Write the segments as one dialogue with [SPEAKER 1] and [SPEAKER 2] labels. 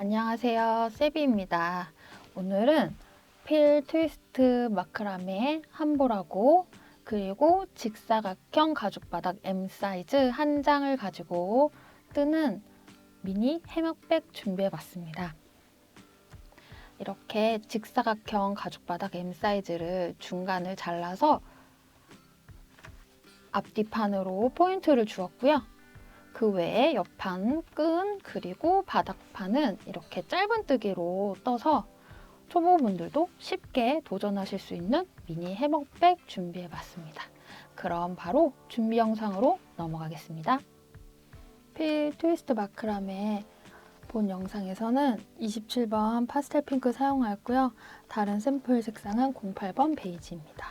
[SPEAKER 1] 안녕하세요, 세비입니다. 오늘은 필 트위스트 마크라메 한볼하고 그리고 직사각형 가죽바닥 M 사이즈 한 장을 가지고 뜨는 미니 해먹백 준비해봤습니다. 이렇게 직사각형 가죽바닥 M 사이즈를 중간을 잘라서 앞뒤판으로 포인트를 주었고요. 그 외에 옆판, 끈, 그리고 바닥판은 이렇게 짧은뜨기로 떠서 초보분들도 쉽게 도전하실 수 있는 미니 해먹백 준비해봤습니다. 그럼 바로 준비 영상으로 넘어가겠습니다. 필 트위스트 마크라메 본 영상에서는 27번 파스텔 핑크 사용하였고요. 다른 샘플 색상은 08번 베이지입니다.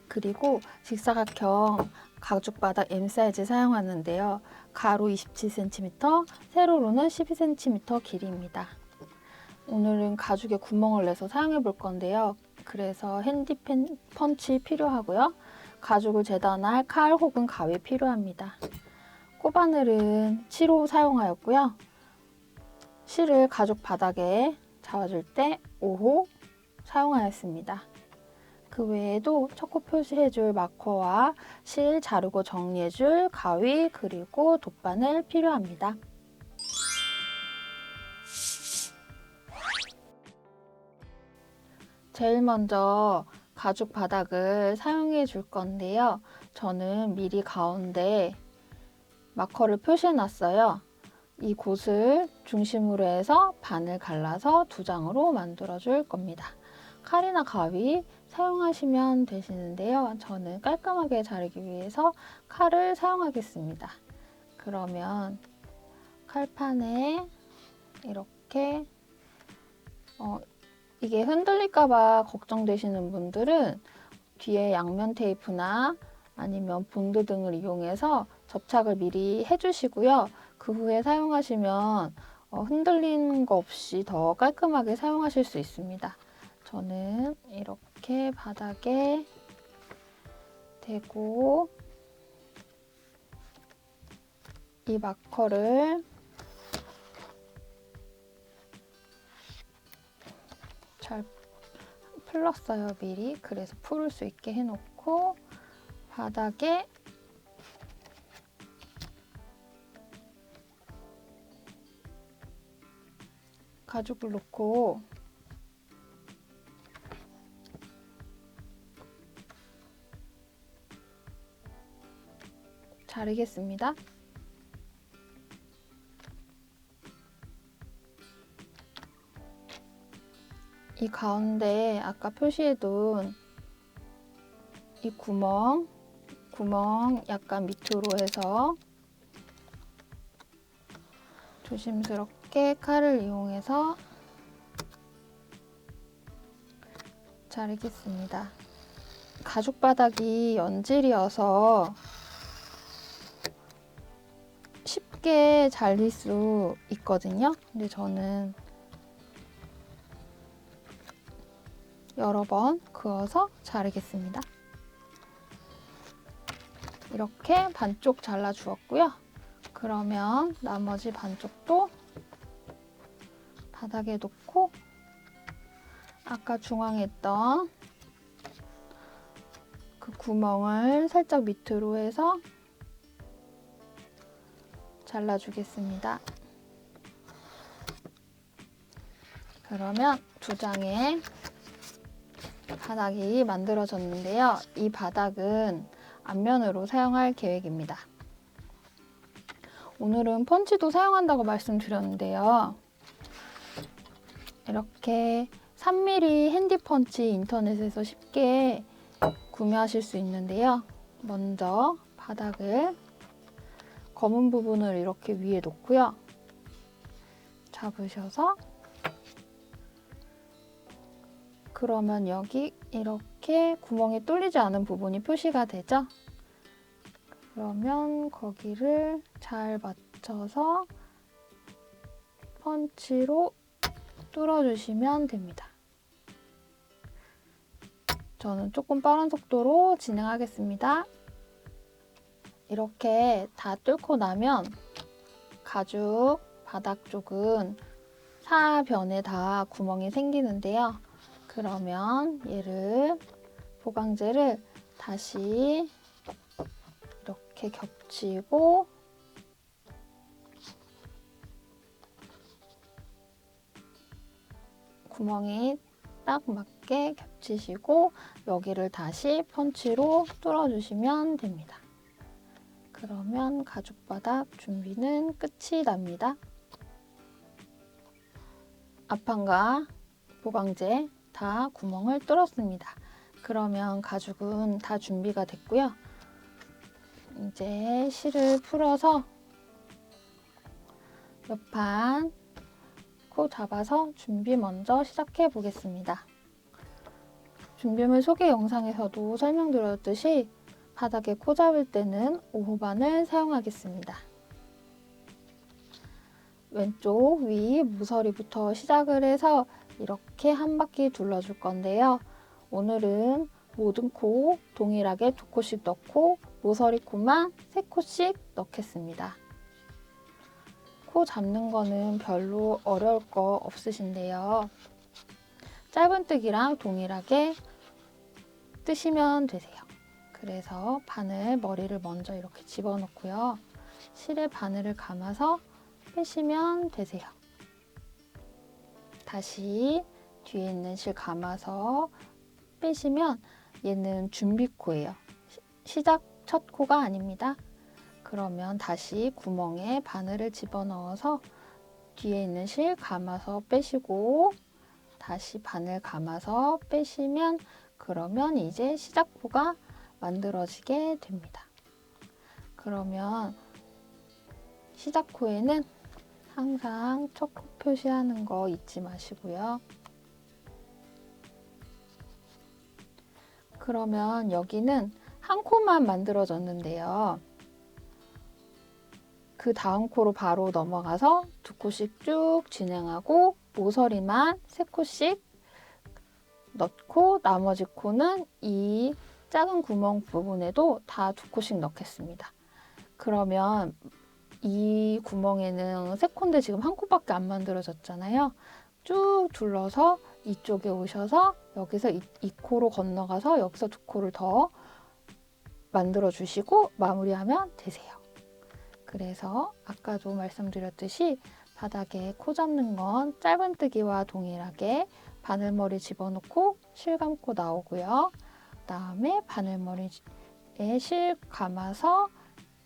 [SPEAKER 1] 그리고 직사각형 가죽바닥 M 사이즈 사용하는데요. 가로 27cm, 세로로는 12cm 길이입니다. 오늘은 가죽에 구멍을 내서 사용해 볼 건데요. 그래서 핸디 펀치 필요하고요. 가죽을 재단할 칼 혹은 가위 필요합니다. 꼽바늘은 7호 사용하였고요. 실을 가죽 바닥에 잡아줄 때 5호 사용하였습니다. 그 외에도 척후 표시해줄 마커와 실 자르고 정리해줄 가위 그리고 돗바늘 필요합니다. 제일 먼저 가죽 바닥을 사용해 줄 건데요. 저는 미리 가운데 마커를 표시해 놨어요. 이 곳을 중심으로 해서 반을 갈라서 2장으로 만들어 줄 겁니다. 칼이나 가위 사용하시면 되시는데요. 저는 깔끔하게 자르기 위해서 칼을 사용하겠습니다. 그러면 칼판에 이렇게 이게 흔들릴까봐 걱정되시는 분들은 뒤에 양면 테이프나 아니면 본드 등을 이용해서 접착을 미리 해주시고요. 그 후에 사용하시면 흔들리는 거 없이 더 깔끔하게 사용하실 수 있습니다. 저는 이렇게 바닥에 대고 이 마커를 잘 풀렀어요, 미리. 그래서 풀을 수 있게 해놓고 바닥에 가죽을 놓고 자르겠습니다. 이 가운데 아까 표시해둔 이 구멍 약간 밑으로 해서 조심스럽게 칼을 이용해서 자르겠습니다. 가죽 바닥이 연질이어서 쉽게 잘릴 수 있거든요. 근데 저는 여러 번 그어서 자르겠습니다. 이렇게 반쪽 잘라 주었고요. 그러면 나머지 반쪽도 바닥에 놓고 아까 중앙에 있던 그 구멍을 살짝 밑으로 해서 잘라주겠습니다. 그러면 2장의 바닥이 만들어졌는데요. 이 바닥은 앞면으로 사용할 계획입니다. 오늘은 펀치도 사용한다고 말씀드렸는데요. 이렇게 3mm 핸디 펀치 인터넷에서 쉽게 구매하실 수 있는데요. 먼저 바닥을 검은 부분을 이렇게 위에 놓고요. 잡으셔서 그러면 여기 이렇게 구멍이 뚫리지 않은 부분이 표시가 되죠? 그러면 거기를 잘 맞춰서 펀치로 뚫어주시면 됩니다. 저는 조금 빠른 속도로 진행하겠습니다. 이렇게 다 뚫고 나면 가죽 바닥 쪽은 4변에 다 구멍이 생기는데요. 그러면 얘를 보강제를 다시 이렇게 겹치고 구멍이 딱 맞게 겹치시고 여기를 다시 펀치로 뚫어주시면 됩니다. 그러면 가죽바닥 준비는 끝이 납니다. 앞판과 보강제 다 구멍을 뚫었습니다. 그러면 가죽은 다 준비가 됐고요. 이제 실을 풀어서 옆판 코 잡아서 준비 먼저 시작해 보겠습니다. 준비물 소개 영상에서도 설명드렸듯이 바닥에 코 잡을 때는 5호반을 사용하겠습니다. 왼쪽 위 모서리부터 시작을 해서 이렇게 한 바퀴 둘러줄 건데요. 오늘은 모든 코 동일하게 2코씩 넣고 모서리 코만 3코씩 넣겠습니다. 코 잡는 거는 별로 어려울 거 없으신데요. 짧은뜨기랑 동일하게 뜨시면 되세요. 그래서 바늘 머리를 먼저 이렇게 집어넣고요. 실에 바늘을 감아서 빼시면 되세요. 다시 뒤에 있는 실 감아서 빼시면 얘는 준비코예요. 시작 첫 코가 아닙니다. 그러면 다시 구멍에 바늘을 집어넣어서 뒤에 있는 실 감아서 빼시고 다시 바늘 감아서 빼시면 그러면 이제 시작코가 만들어지게 됩니다. 그러면 시작코에는 항상 첫 코 표시하는 거 잊지 마시고요. 그러면 여기는 한 코만 만들어졌는데요. 그 다음 코로 바로 넘어가서 2코씩 쭉 진행하고 모서리만 3코씩 넣고 나머지 코는 이 작은 구멍 부분에도 다 2코씩 넣겠습니다. 그러면 이 구멍에는 3코인데 지금 1코밖에 안 만들어졌잖아요. 쭉 둘러서 이쪽에 오셔서 여기서 이 코로 건너가서 여기서 2코를 더 만들어 주시고 마무리하면 되세요. 그래서 아까도 말씀드렸듯이 바닥에 코 잡는 건 짧은뜨기와 동일하게 바늘머리 집어넣고 실 감고 나오고요. 그다음에 바늘머리에 실 감아서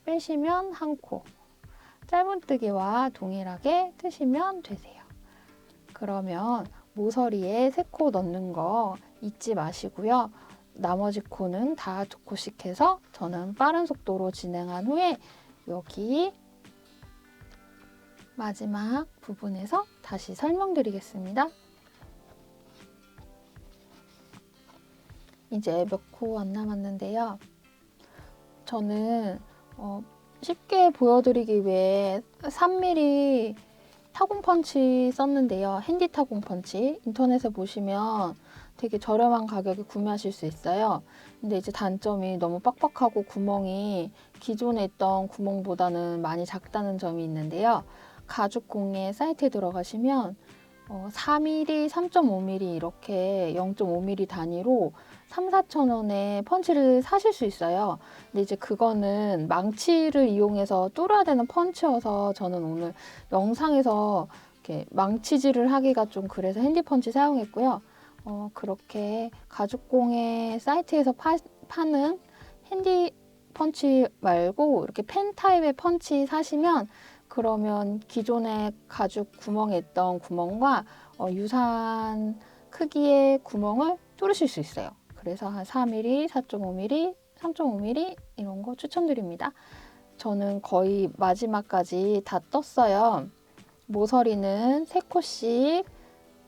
[SPEAKER 1] 빼시면 1코, 짧은뜨기와 동일하게 뜨시면 되세요. 그러면 모서리에 3코 넣는 거 잊지 마시고요. 나머지 코는 다 2코씩 해서 저는 빠른 속도로 진행한 후에 여기 마지막 부분에서 다시 설명드리겠습니다. 이제 몇 코 안 남았는데요. 저는 쉽게 보여드리기 위해 3mm 타공 펀치 썼는데요. 핸디 타공 펀치 인터넷에 보시면 되게 저렴한 가격에 구매하실 수 있어요. 근데 이제 단점이 너무 빡빡하고 구멍이 기존에 있던 구멍보다는 많이 작다는 점이 있는데요. 가죽공예 사이트에 들어가시면 4mm, 3.5mm 이렇게 0.5mm 단위로 3,4천 원에 펀치를 사실 수 있어요. 근데 이제 그거는 망치를 이용해서 뚫어야 되는 펀치여서 저는 오늘 영상에서 이렇게 망치질을 하기가 좀 그래서 핸디 펀치 사용했고요. 그렇게 가죽공예 사이트에서 파는 핸디 펀치 말고 이렇게 펜 타입의 펀치 사시면 그러면 기존의 가죽 구멍에 있던 구멍과 유사한 크기의 구멍을 뚫으실 수 있어요. 그래서 한 4mm, 4.5mm, 3.5mm 이런 거 추천드립니다. 저는 거의 마지막까지 다 떴어요. 모서리는 3코씩,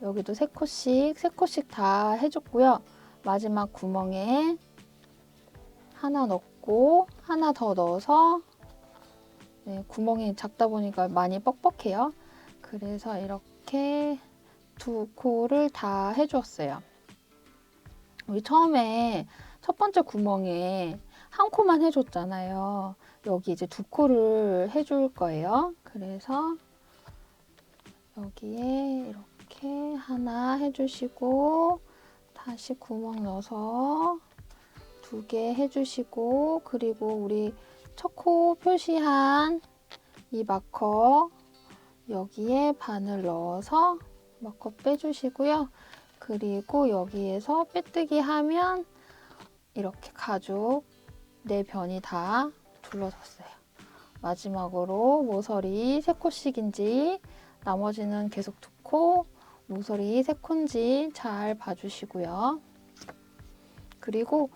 [SPEAKER 1] 여기도 3코씩, 3코씩 다 해줬고요. 마지막 구멍에 하나 넣고 하나 더 넣어서 네, 구멍이 작다 보니까 많이 뻑뻑해요. 그래서 이렇게 2코를 다 해주었어요. 우리 처음에 첫 번째 구멍에 1코만 해줬잖아요. 여기 이제 2코를 해줄 거예요. 그래서 여기에 이렇게 하나 해주시고 다시 구멍 넣어서 2개 해주시고, 그리고 우리 첫 코 표시한 이 마커 여기에 바늘 넣어서 마커 빼주시고요. 그리고 여기에서 빼뜨기 하면 이렇게 가죽 4변이 다 둘러졌어요. 마지막으로 모서리 3코씩인지 나머지는 계속 2코, 모서리 3코인지 잘 봐주시고요. 그리고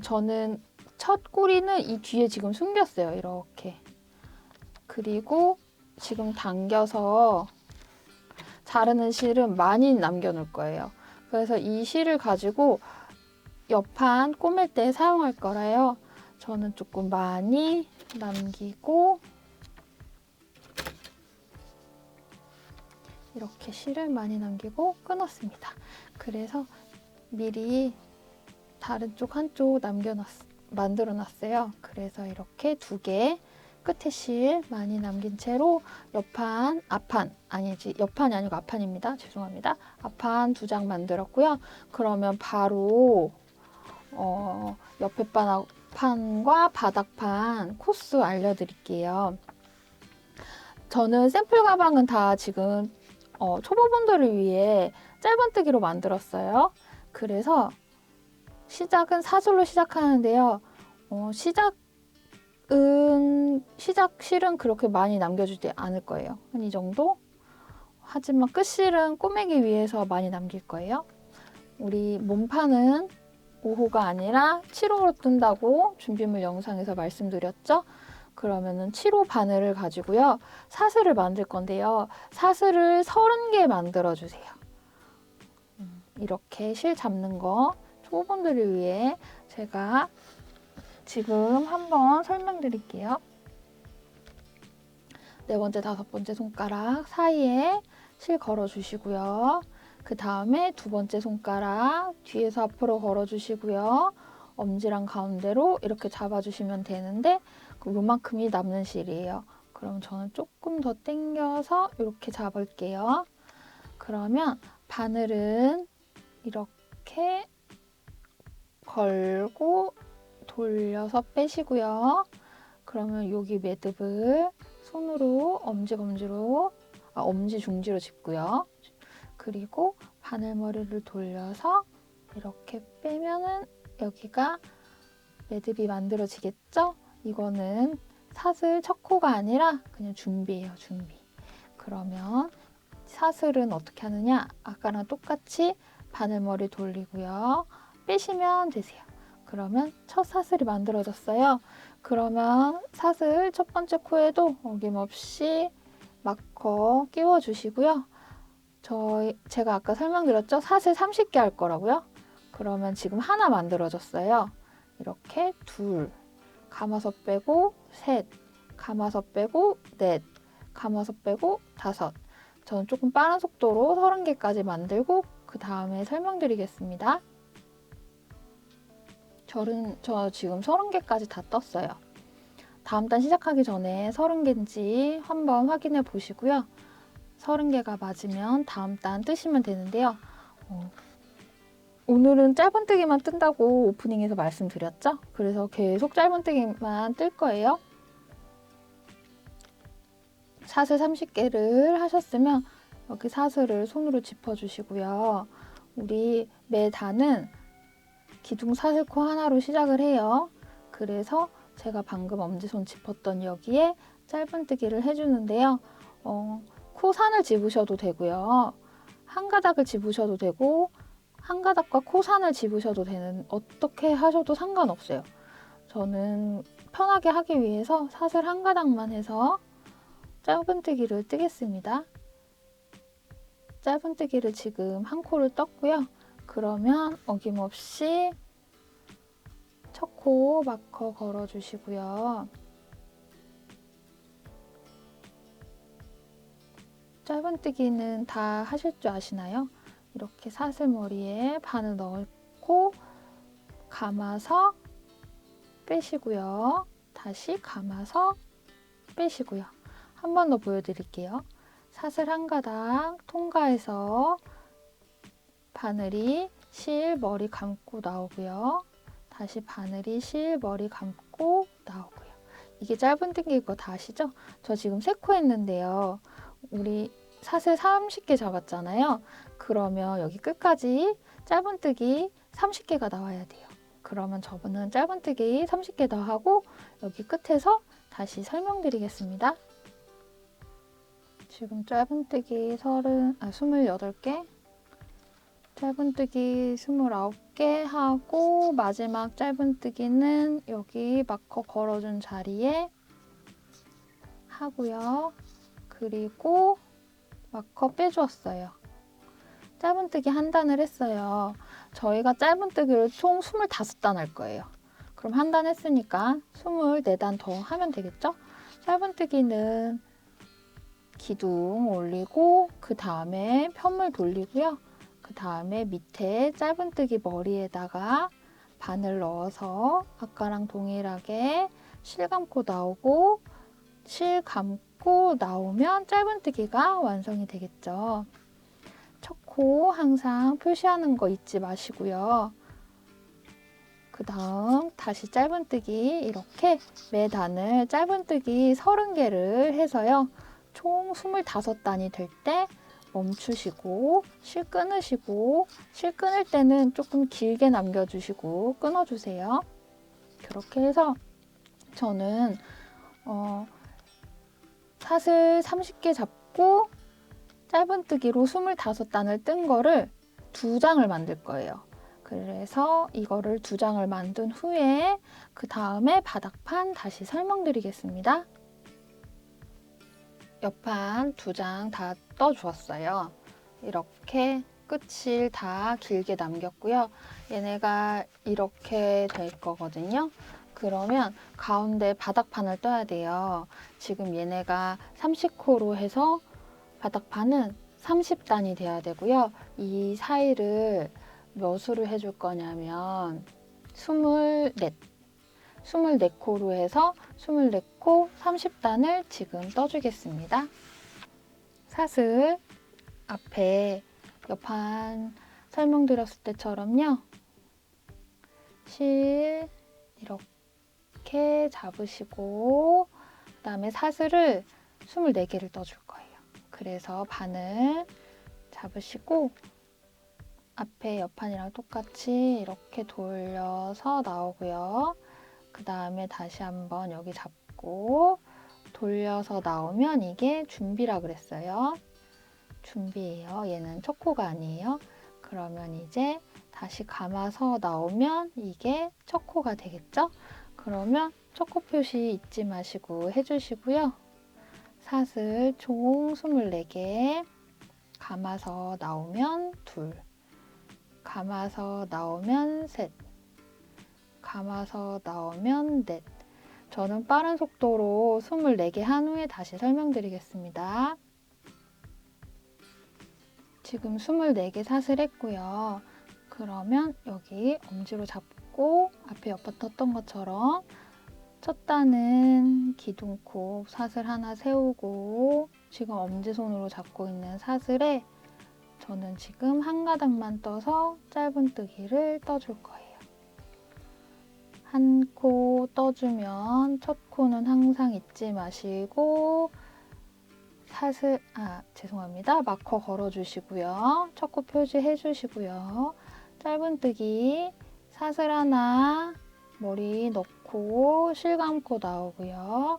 [SPEAKER 1] 저는 첫 꼬리는 이 뒤에 지금 숨겼어요. 이렇게. 그리고 지금 당겨서 자르는 실은 많이 남겨놓을 거예요. 그래서 이 실을 가지고 옆판 꼬맬 때 사용할 거라요. 저는 조금 많이 남기고 이렇게 실을 많이 남기고 끊었습니다. 그래서 미리 다른 쪽 한쪽 만들어 놨어요. 그래서 이렇게 2개 끝에 실 많이 남긴 채로 옆판, 앞판, 아니지, 옆판이 아니고 앞판입니다. 죄송합니다. 앞판 2장 만들었고요. 그러면 바로 옆에 판과 바닥판 코스 알려드릴게요. 저는 샘플 가방은 다 지금 초보분들을 위해 짧은뜨기로 만들었어요. 그래서 시작은 사슬로 시작하는데요. 시작 실은 그렇게 많이 남겨주지 않을 거예요. 한 이 정도? 하지만 끝실은 꼬매기 위해서 많이 남길 거예요. 우리 몸판은 5호가 아니라 7호로 뜬다고 준비물 영상에서 말씀드렸죠? 그러면은 7호 바늘을 가지고요. 사슬을 만들 건데요. 사슬을 30개 만들어 주세요. 이렇게 실 잡는 거 초보분들을 위해 제가 지금 한번 설명드릴게요. 4번째, 5번째 손가락 사이에 실 걸어주시고요. 그 다음에 2번째 손가락 뒤에서 앞으로 걸어주시고요. 엄지랑 가운데로 이렇게 잡아주시면 되는데 요만큼이 남는 실이에요. 그럼 저는 조금 더 당겨서 이렇게 잡을게요. 그러면 바늘은 이렇게 걸고 돌려서 빼시고요. 그러면 여기 매듭을 손으로 엄지 중지로 짚고요. 그리고 바늘머리를 돌려서 이렇게 빼면은 여기가 매듭이 만들어지겠죠? 이거는 사슬 첫 코가 아니라 그냥 준비예요, 준비. 그러면 사슬은 어떻게 하느냐? 아까랑 똑같이 바늘머리 돌리고요. 빼시면 되세요. 그러면 첫 사슬이 만들어졌어요. 그러면 사슬 첫 번째 코에도 어김없이 마커 끼워주시고요. 제가 아까 설명드렸죠? 사슬 30개 할 거라고요. 그러면 지금 하나 만들어졌어요. 이렇게 2, 감아서 빼고 3, 감아서 빼고 4, 감아서 빼고 5. 저는 조금 빠른 속도로 30개까지 만들고 그 다음에 설명드리겠습니다. 저 지금 30개까지 다 떴어요. 다음 단 시작하기 전에 30개인지 한번 확인해 보시고요. 30개가 맞으면 다음 단 뜨시면 되는데요. 오늘은 짧은뜨기만 뜬다고 오프닝에서 말씀드렸죠? 그래서 계속 짧은뜨기만 뜰 거예요. 사슬 30개를 하셨으면 여기 사슬을 손으로 짚어주시고요. 우리 매 단은 기둥 사슬코 하나로 시작을 해요. 그래서 제가 방금 엄지손 짚었던 여기에 짧은뜨기를 해주는데요. 코산을 집으셔도 되고요. 한 가닥을 집으셔도 되고 한 가닥과 코산을 집으셔도 되는, 어떻게 하셔도 상관없어요. 저는 편하게 하기 위해서 사슬 한 가닥만 해서 짧은뜨기를 뜨겠습니다. 짧은뜨기를 지금 한 코를 떴고요. 그러면 어김없이 첫 코 마커 걸어주시고요. 짧은뜨기는 다 하실 줄 아시나요? 이렇게 사슬머리에 바늘 넣고 감아서 빼시고요. 다시 감아서 빼시고요. 한 번 더 보여드릴게요. 사슬 한 가닥 통과해서 바늘이 실 머리 감고 나오고요. 다시 바늘이 실 머리 감고 나오고요. 이게 짧은뜨기 거 다 아시죠? 저 지금 3코 했는데요. 우리 사슬 30개 잡았잖아요. 그러면 여기 끝까지 짧은뜨기 30개가 나와야 돼요. 그러면 저는 짧은뜨기 30개 더 하고 여기 끝에서 다시 설명드리겠습니다. 지금 짧은뜨기 28개, 짧은뜨기 29개 하고 마지막 짧은뜨기는 여기 마커 걸어준 자리에 하고요. 그리고 마커 빼주었어요. 짧은뜨기 한 단을 했어요. 저희가 짧은뜨기를 총 25단 할 거예요. 그럼 한 단 했으니까 24단 더 하면 되겠죠? 짧은뜨기는 기둥 올리고 그 다음에 편물 돌리고요. 그 다음에 밑에 짧은뜨기 머리에다가 바늘 넣어서 아까랑 동일하게 실 감고 나오고 실 감고 나오면 짧은뜨기가 완성이 되겠죠. 첫 코 항상 표시하는 거 잊지 마시고요. 그 다음 다시 짧은뜨기 이렇게 매 단을 짧은뜨기 30개를 해서요. 총 25단이 될 때 멈추시고 실 끊으시고 실 끊을 때는 조금 길게 남겨주시고 끊어주세요. 그렇게 해서 저는 사슬 30개 잡고 짧은뜨기로 25단을 뜬 거를 2장을 만들 거예요. 그래서 이거를 2장을 만든 후에 그 다음에 바닥판 다시 설명드리겠습니다. 옆판 2장 다 떠주었어요. 이렇게 끝을 다 길게 남겼고요. 얘네가 이렇게 될 거거든요. 그러면 가운데 바닥판을 떠야 돼요. 지금 얘네가 30코로 해서 바닥판은 30단이 돼야 되고요. 이 사이를 몇 수를 해줄 거냐면 24코로 해서 24코 30단을 지금 떠주겠습니다. 사슬 앞에 옆판 설명드렸을 때처럼요. 실 이렇게 잡으시고 그 다음에 사슬을 24개를 떠줄 거예요. 그래서 바늘 잡으시고 앞에 옆판이랑 똑같이 이렇게 돌려서 나오고요. 그 다음에 다시 한번 여기 잡고 돌려서 나오면 이게 준비라 그랬어요. 준비예요. 얘는 첫 코가 아니에요. 그러면 이제 다시 감아서 나오면 이게 첫 코가 되겠죠? 그러면 첫 코 표시 잊지 마시고 해주시고요. 사슬 총 24개, 감아서 나오면 2, 감아서 나오면 3, 감아서 나오면 4. 저는 빠른 속도로 24개 한 후에 다시 설명드리겠습니다. 지금 24개 사슬 했고요. 그러면 여기 엄지로 잡고 앞에 옆에 떴던 것처럼 첫 단은 기둥코 사슬 하나 세우고 지금 엄지손으로 잡고 있는 사슬에 저는 지금 한 가닥만 떠서 짧은뜨기를 떠줄 거예요. 한 코 떠주면 첫 코는 항상 잊지 마시고 죄송합니다. 마커 걸어주시고요. 첫 코 표시해 주시고요. 짧은뜨기 사슬 하나 머리 넣고 실 감고 나오고요.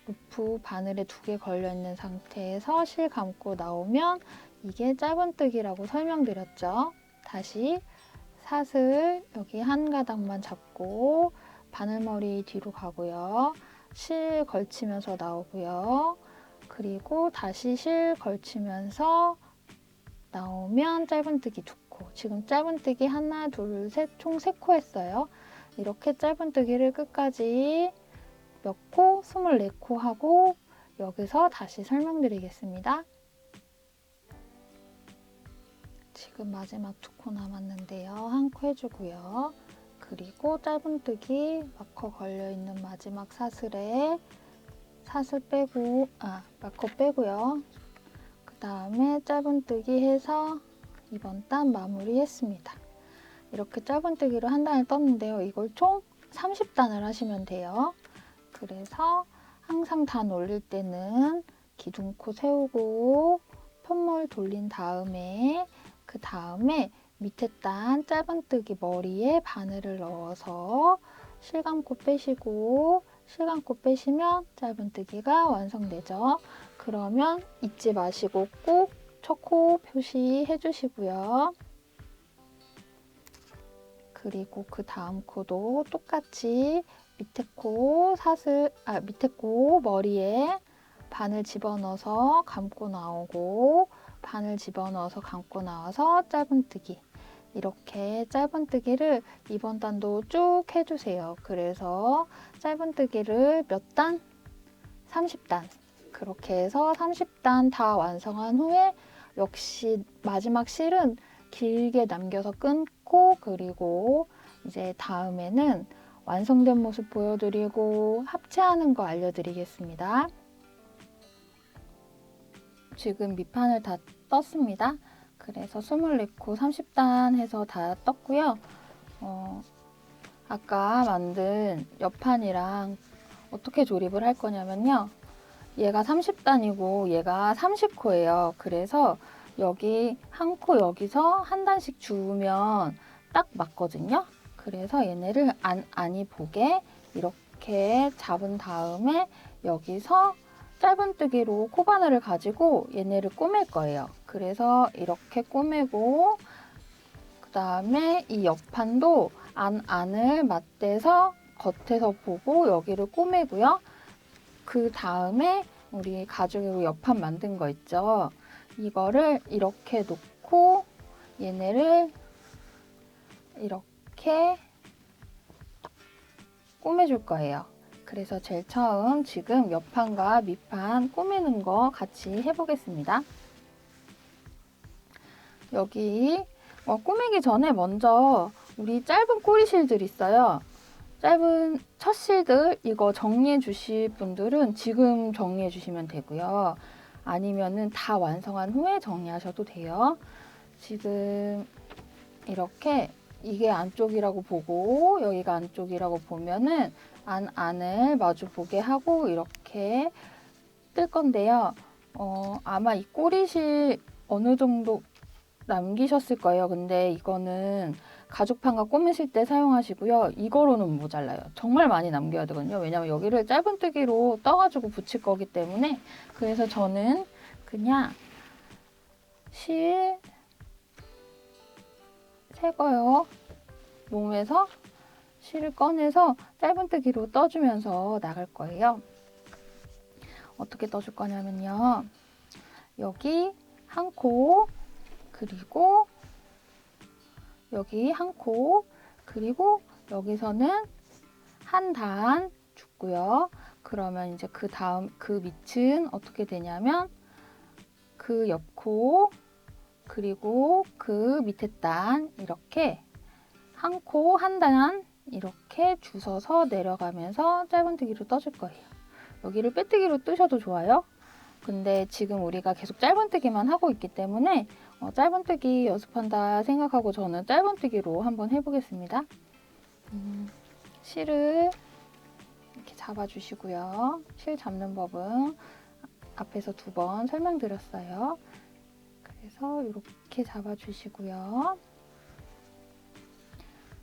[SPEAKER 1] 루프 바늘에 2개 걸려있는 상태에서 실 감고 나오면 이게 짧은뜨기라고 설명드렸죠. 다시 사슬 여기 한 가닥만 잡고 바늘머리 뒤로 가고요. 실 걸치면서 나오고요. 그리고 다시 실 걸치면서 나오면 짧은뜨기 2코. 지금 짧은뜨기 하나, 둘, 셋, 총 3코 했어요. 이렇게 짧은뜨기를 끝까지 몇 코? 24코 하고 여기서 다시 설명드리겠습니다. 지금 마지막 2코 남았는데요. 한 코 해주고요. 그리고 짧은뜨기 마커 걸려있는 마지막 사슬에 사슬 빼고, 마커 빼고요. 다음에 짧은뜨기 해서 이번 단 마무리했습니다. 이렇게 짧은뜨기로 한 단을 떴는데요. 이걸 총 30단을 하시면 돼요. 그래서 항상 단 올릴 때는 기둥코 세우고 편물 돌린 다음에 그 다음에 밑에 단 짧은뜨기 머리에 바늘을 넣어서 실감고 빼시고 실감고 빼시면 짧은뜨기가 완성되죠. 그러면 잊지 마시고 꼭 첫 코 표시해 주시고요. 그리고 그 다음 코도 똑같이 밑에 코 머리에 바늘 집어넣어서 감고 나오고 바늘 집어넣어서 감고 나와서 짧은뜨기. 이렇게 짧은뜨기를 이번 단도 쭉 해주세요. 그래서 짧은뜨기를 몇 단? 30단. 그렇게 해서 30단 다 완성한 후에 역시 마지막 실은 길게 남겨서 끊고 그리고 이제 다음에는 완성된 모습 보여드리고 합체하는 거 알려드리겠습니다. 지금 밑판을 다 떴습니다. 그래서 24코 30단 해서 다 떴고요. 아까 만든 옆판이랑 어떻게 조립을 할 거냐면요. 얘가 30단이고 얘가 30코예요. 그래서 여기 한 코 여기서 한 단씩 주우면 딱 맞거든요. 그래서 얘네를 안이 보게 이렇게 잡은 다음에 여기서 짧은뜨기로 코바늘을 가지고 얘네를 꼬맬 거예요. 그래서 이렇게 꼬매고 그 다음에 이 옆판도 안을 맞대서 겉에서 보고 여기를 꼬매고요. 그 다음에 우리 가죽으로 옆판 만든 거 있죠. 이거를 이렇게 놓고 얘네를 이렇게 꼬매줄 거예요. 그래서 제일 처음 지금 옆판과 밑판 꼬매는 거 같이 해보겠습니다. 여기 꼬매기 전에 먼저 우리 짧은 꼬리실들 있어요. 짧은 첫 실들 이거 정리해 주실 분들은 지금 정리해 주시면 되고요. 아니면은 다 완성한 후에 정리하셔도 돼요. 지금 이렇게 이게 안쪽이라고 보고 여기가 안쪽이라고 보면은 안을 마주 보게 하고 이렇게 뜰 건데요. 아마 이 꼬리실 어느 정도 남기셨을 거예요. 근데 이거는 가죽판과 꼬매실 때 사용하시고요. 이거로는 모자라요. 정말 많이 남겨야 되거든요. 왜냐면 여기를 짧은뜨기로 떠가지고 붙일 거기 때문에. 그래서 저는 그냥 실 새거요. 몸에서 실을 꺼내서 짧은뜨기로 떠주면서 나갈 거예요. 어떻게 떠줄 거냐면요. 여기 한 코, 그리고 여기 한 코, 그리고 여기서는 한 단 줍고요. 그러면 이제 그 다음 그 밑은 어떻게 되냐면 그 옆 코, 그리고 그 밑에 단 이렇게 한 코, 한 단 이렇게 주워서 내려가면서 짧은뜨기로 떠줄 거예요. 여기를 빼뜨기로 뜨셔도 좋아요. 근데 지금 우리가 계속 짧은뜨기만 하고 있기 때문에 짧은뜨기 연습한다 생각하고 저는 짧은뜨기로 한번 해보겠습니다. 실을 이렇게 잡아주시고요. 실 잡는 법은 앞에서 2번 설명드렸어요. 그래서 이렇게 잡아주시고요.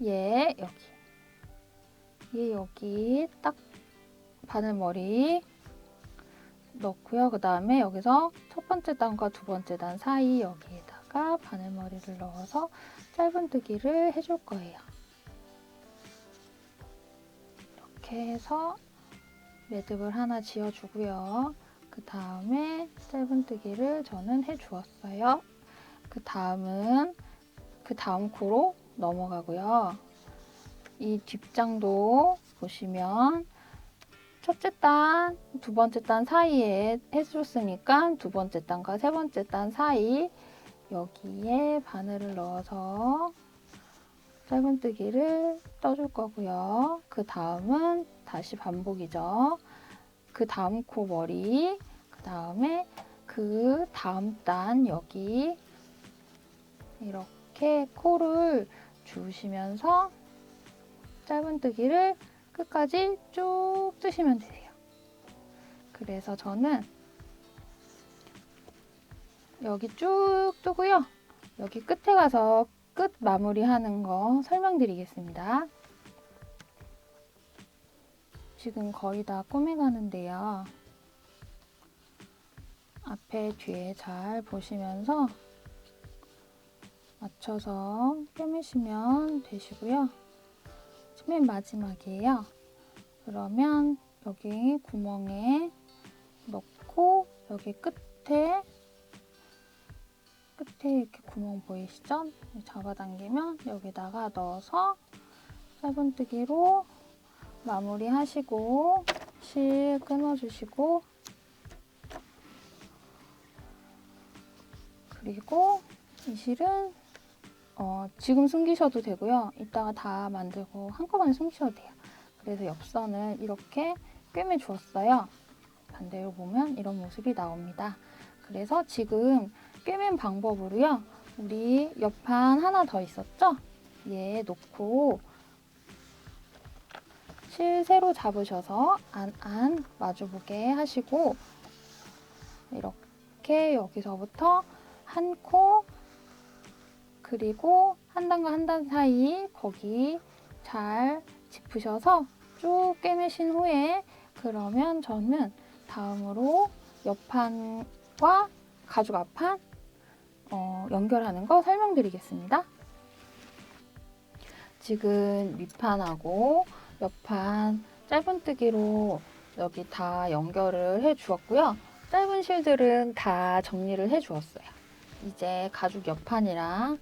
[SPEAKER 1] 얘 여기 딱 바늘머리 넣고요. 그 다음에 여기서 첫 번째 단과 두 번째 단 사이 여기에다가 바늘머리를 넣어서 짧은뜨기를 해줄 거예요. 이렇게 해서 매듭을 하나 지어주고요. 그 다음에 짧은뜨기를 저는 해주었어요. 그 다음 코로 넘어가고요. 이 뒷장도 보시면 첫째 단, 두 번째 단 사이에 해줬으니까 두 번째 단과 세 번째 단 사이 여기에 바늘을 넣어서 짧은뜨기를 떠줄 거고요. 그 다음은 다시 반복이죠. 그 다음 코 머리, 그 다음에 그 다음 단 여기 이렇게 코를 주시면서 짧은뜨기를 끝까지 쭉 뜨시면 되세요. 그래서 저는 여기 쭉 뜨고요. 여기 끝에 가서 끝 마무리하는 거 설명드리겠습니다. 지금 거의 다 꼬매가는데요. 앞에 뒤에 잘 보시면서 맞춰서 꿰매시면 되시고요. 맨 마지막이에요. 그러면 여기 구멍에 넣고 여기 끝에 이렇게 구멍 보이시죠? 잡아당기면 여기다가 넣어서 짧은뜨기로 마무리하시고 실 끊어주시고 그리고 이 실은 지금 숨기셔도 되고요. 이따가 다 만들고 한꺼번에 숨기셔도 돼요. 그래서 옆선을 이렇게 꿰매 주었어요. 반대로 보면 이런 모습이 나옵니다. 그래서 지금 꿰맨 방법으로요. 우리 옆판 하나 더 있었죠? 얘 놓고 실 세로 잡으셔서 안 마주보게 하시고 이렇게 여기서부터 한 코 그리고 한 단과 한 단 사이 거기 잘 짚으셔서 쭉 꿰매신 후에 그러면 저는 다음으로 옆판과 가죽 앞판 연결하는 거 설명드리겠습니다. 지금 밑판하고 옆판 짧은뜨기로 여기 다 연결을 해 주었고요. 짧은 실들은 다 정리를 해 주었어요. 이제 가죽 옆판이랑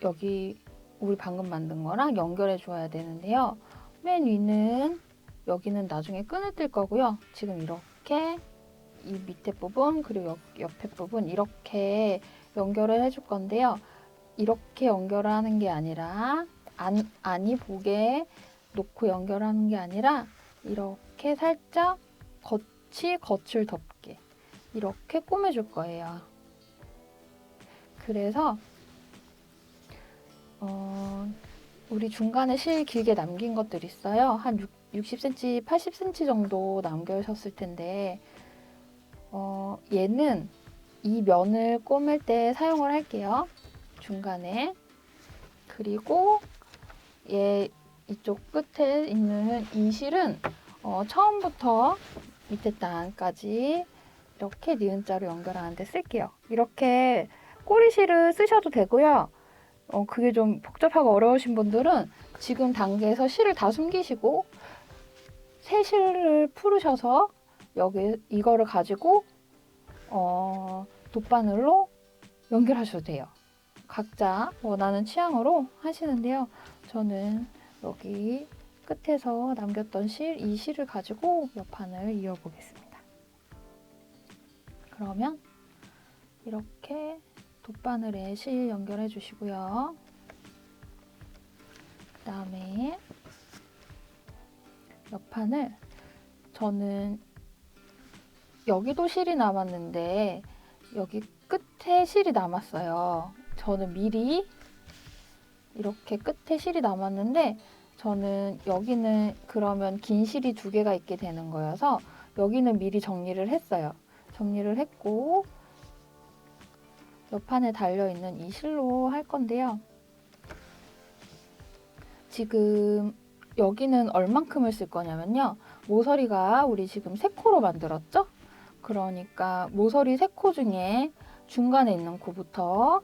[SPEAKER 1] 여기 우리 방금 만든 거랑 연결해 줘야 되는데요. 맨 위는 여기는 나중에 끈을 뜰 거고요. 지금 이렇게 이 밑에 부분 그리고 옆에 부분 이렇게 연결을 해줄 건데요. 이렇게 연결을 하는 게 아니라 안이 보게 놓고 연결하는 게 아니라 이렇게 살짝 겉을 덮게 이렇게 꾸며줄 거예요. 그래서 우리 중간에 실 길게 남긴 것들 있어요. 한 60cm, 80cm 정도 남겨셨을 텐데 얘는 이 면을 꼬맬 때 사용을 할게요. 중간에. 그리고 얘 이쪽 끝에 있는 이 실은 처음부터 밑에 단까지 이렇게 니은자로 연결하는데 쓸게요. 이렇게 꼬리실을 쓰셔도 되고요. 그게 좀 복잡하고 어려우신 분들은 지금 단계에서 실을 다 숨기시고 새 실을 풀으셔서 여기 이거를 가지고 돗바늘로 연결하셔도 돼요. 각자 원하는 취향으로 하시는데요. 저는 여기 끝에서 남겼던 이 실을 가지고 옆판을 이어보겠습니다. 그러면 이렇게 돗바늘에 실 연결해 주시고요. 그 다음에 옆판을 저는 여기도 실이 남았는데 여기 끝에 실이 남았어요. 저는 미리 이렇게 끝에 실이 남았는데 저는 여기는 그러면 긴 실이 2개가 있게 되는 거여서 여기는 미리 정리를 했어요. 정리를 했고 옆판에 달려있는 이 실로 할 건데요. 지금 여기는 얼만큼을 쓸 거냐면요. 모서리가 우리 지금 3코로 만들었죠? 그러니까 모서리 3코 중에 중간에 있는 코부터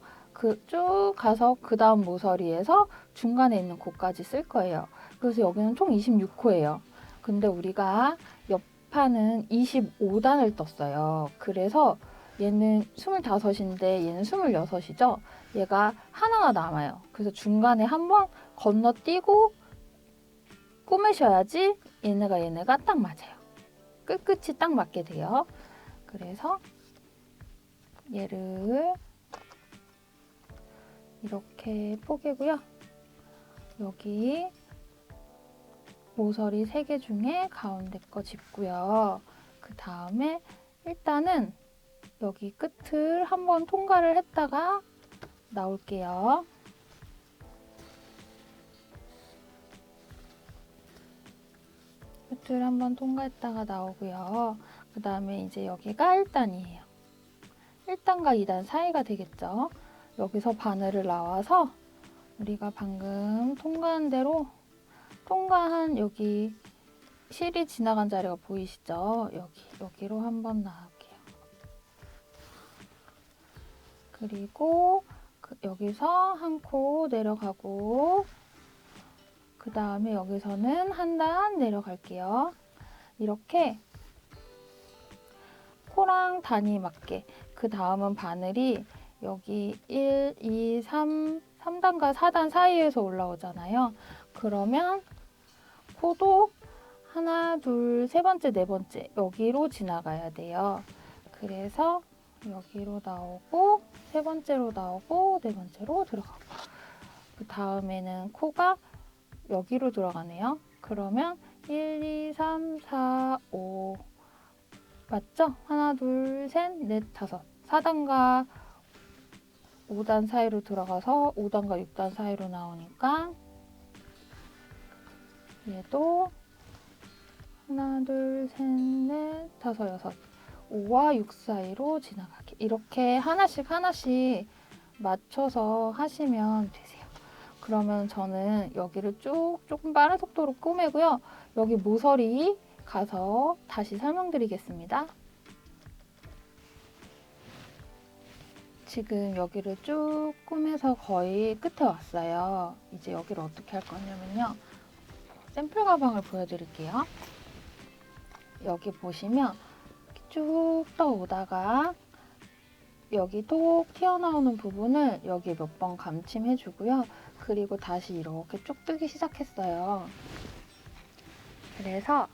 [SPEAKER 1] 쭉 가서 그 다음 모서리에서 중간에 있는 코까지 쓸 거예요. 그래서 여기는 총 26코예요. 근데 우리가 옆판은 25단을 떴어요. 그래서 얘는 25인데 얘는 26이죠. 얘가 하나가 남아요. 그래서 중간에 한번 건너뛰고 꾸미셔야지 얘네가 딱 맞아요. 끝끝이 딱 맞게 돼요. 그래서 얘를 이렇게 포개고요. 여기 모서리 3개 중에 가운데 거 짚고요. 그 다음에 일단은 여기 끝을 한번 통과를 했다가 나올게요. 끝을 한번 통과했다가 나오고요. 그 다음에 이제 여기가 1단이에요. 1단과 2단 사이가 되겠죠. 여기서 바늘을 나와서 우리가 방금 통과한 대로 통과한 여기 실이 지나간 자리가 보이시죠? 여기로 한번 나올게요. 그리고 여기서 한 코 내려가고 그 다음에 여기서는 한 단 내려갈게요. 이렇게 코랑 단이 맞게 그 다음은 바늘이 여기 1, 2, 3단과 4단 사이에서 올라오잖아요. 그러면 코도 하나, 둘, 세 번째, 네 번째 여기로 지나가야 돼요. 그래서 여기로 나오고 세 번째로 나오고 네 번째로 들어가고 그 다음에는 코가 여기로 들어가네요. 그러면 1, 2, 3, 4, 5 맞죠? 하나, 둘, 셋, 넷, 다섯 4단과 5단 사이로 들어가서 5단과 6단 사이로 나오니까 얘도 하나, 둘, 셋, 넷, 다섯, 여섯 5와 6 사이로 지나가게 이렇게 하나씩 맞춰서 하시면 되세요. 그러면 저는 여기를 쭉 조금 빠른 속도로 꼬매고요. 여기 모서리 가서 다시 설명드리겠습니다. 지금 여기를 쭉 꼬매서 거의 끝에 왔어요. 이제 여기를 어떻게 할 거냐면요. 샘플 가방을 보여드릴게요. 여기 보시면 쭉 떠오다가 여기 톡 튀어나오는 부분을 여기 몇 번 감침해 주고요. 그리고 다시 이렇게 쭉 뜨기 시작했어요. 그래서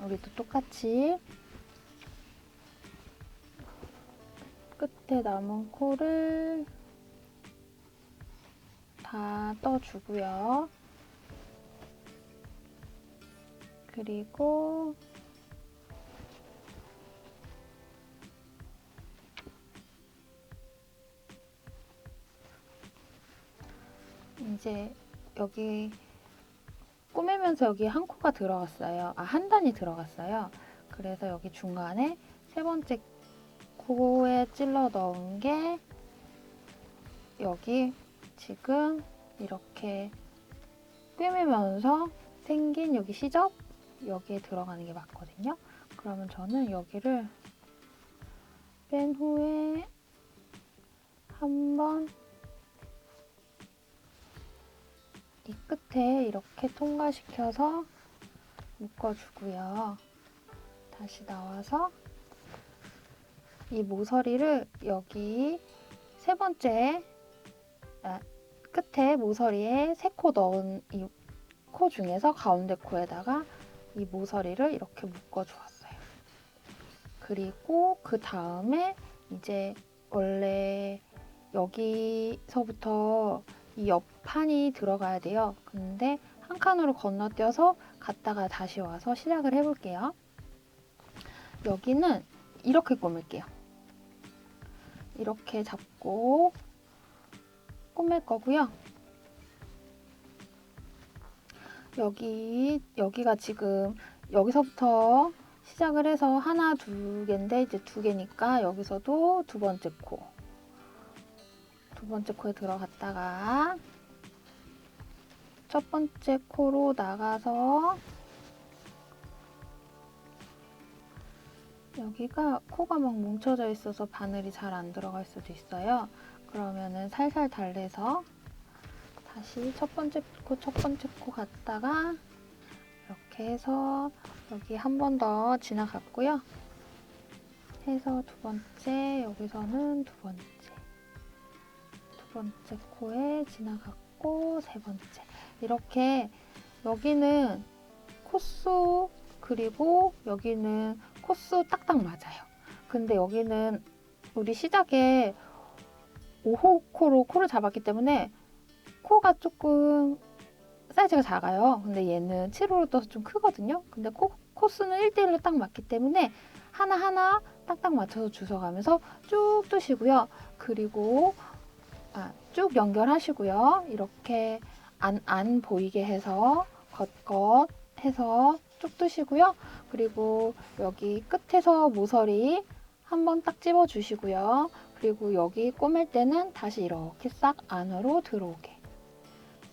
[SPEAKER 1] 우리도 똑같이 끝에 남은 코를 다 떠주고요. 그리고 이제 여기 꼬매면서 여기 한 코가 들어갔어요. 한 단이 들어갔어요. 그래서 여기 중간에 세 번째 코에 찔러 넣은 게 여기 지금 이렇게 꿰매면서 생긴 여기 시접 여기에 들어가는 게 맞거든요. 그러면 저는 여기를 뺀 후에 한번 이 끝에 이렇게 통과시켜서 묶어주고요. 다시 나와서 이 모서리를 여기 세 번째 끝에 모서리에 세 코 넣은 이 코 중에서 가운데 코에다가 이 모서리를 이렇게 묶어주었어요. 그리고 그 다음에 이제 원래 여기서부터 이 옆판이 들어가야 돼요. 근데 한 칸으로 건너뛰어서 갔다가 다시 와서 시작을 해볼게요. 여기는 이렇게 꼬맬게요. 이렇게 잡고 꼬맬 거고요. 여기가 지금 여기서부터 시작을 해서 하나, 두 개인데 이제 두 개니까 여기서도 두 번째 코에 들어갔다가 첫 번째 코로 나가서 여기가 코가 막 뭉쳐져 있어서 바늘이 잘 안 들어갈 수도 있어요. 그러면은 살살 달래서 다시 첫 번째 코 갔다가 이렇게 해서 여기 한 번 더 지나갔고요. 해서 두 번째, 여기서는 두 번째 코에 지나갔고 세 번째. 이렇게 여기는 코수 그리고 여기는 코수 딱딱 맞아요. 근데 여기는 우리 시작에 5호 코로 코를 잡았기 때문에 코가 조금 사이즈가 작아요. 근데 얘는 7호로 떠서 좀 크거든요. 근데 코수는 1대1로 딱 맞기 때문에 하나하나 딱딱 맞춰서 주워가면서 쭉 뜨시고요. 그리고 쭉 연결하시고요. 이렇게 안 보이게 해서 겉겉 해서 쭉 뜨시고요. 그리고 여기 끝에서 모서리 한번 딱 집어 주시고요. 그리고 여기 꼬맬 때는 다시 이렇게 싹 안으로 들어오게,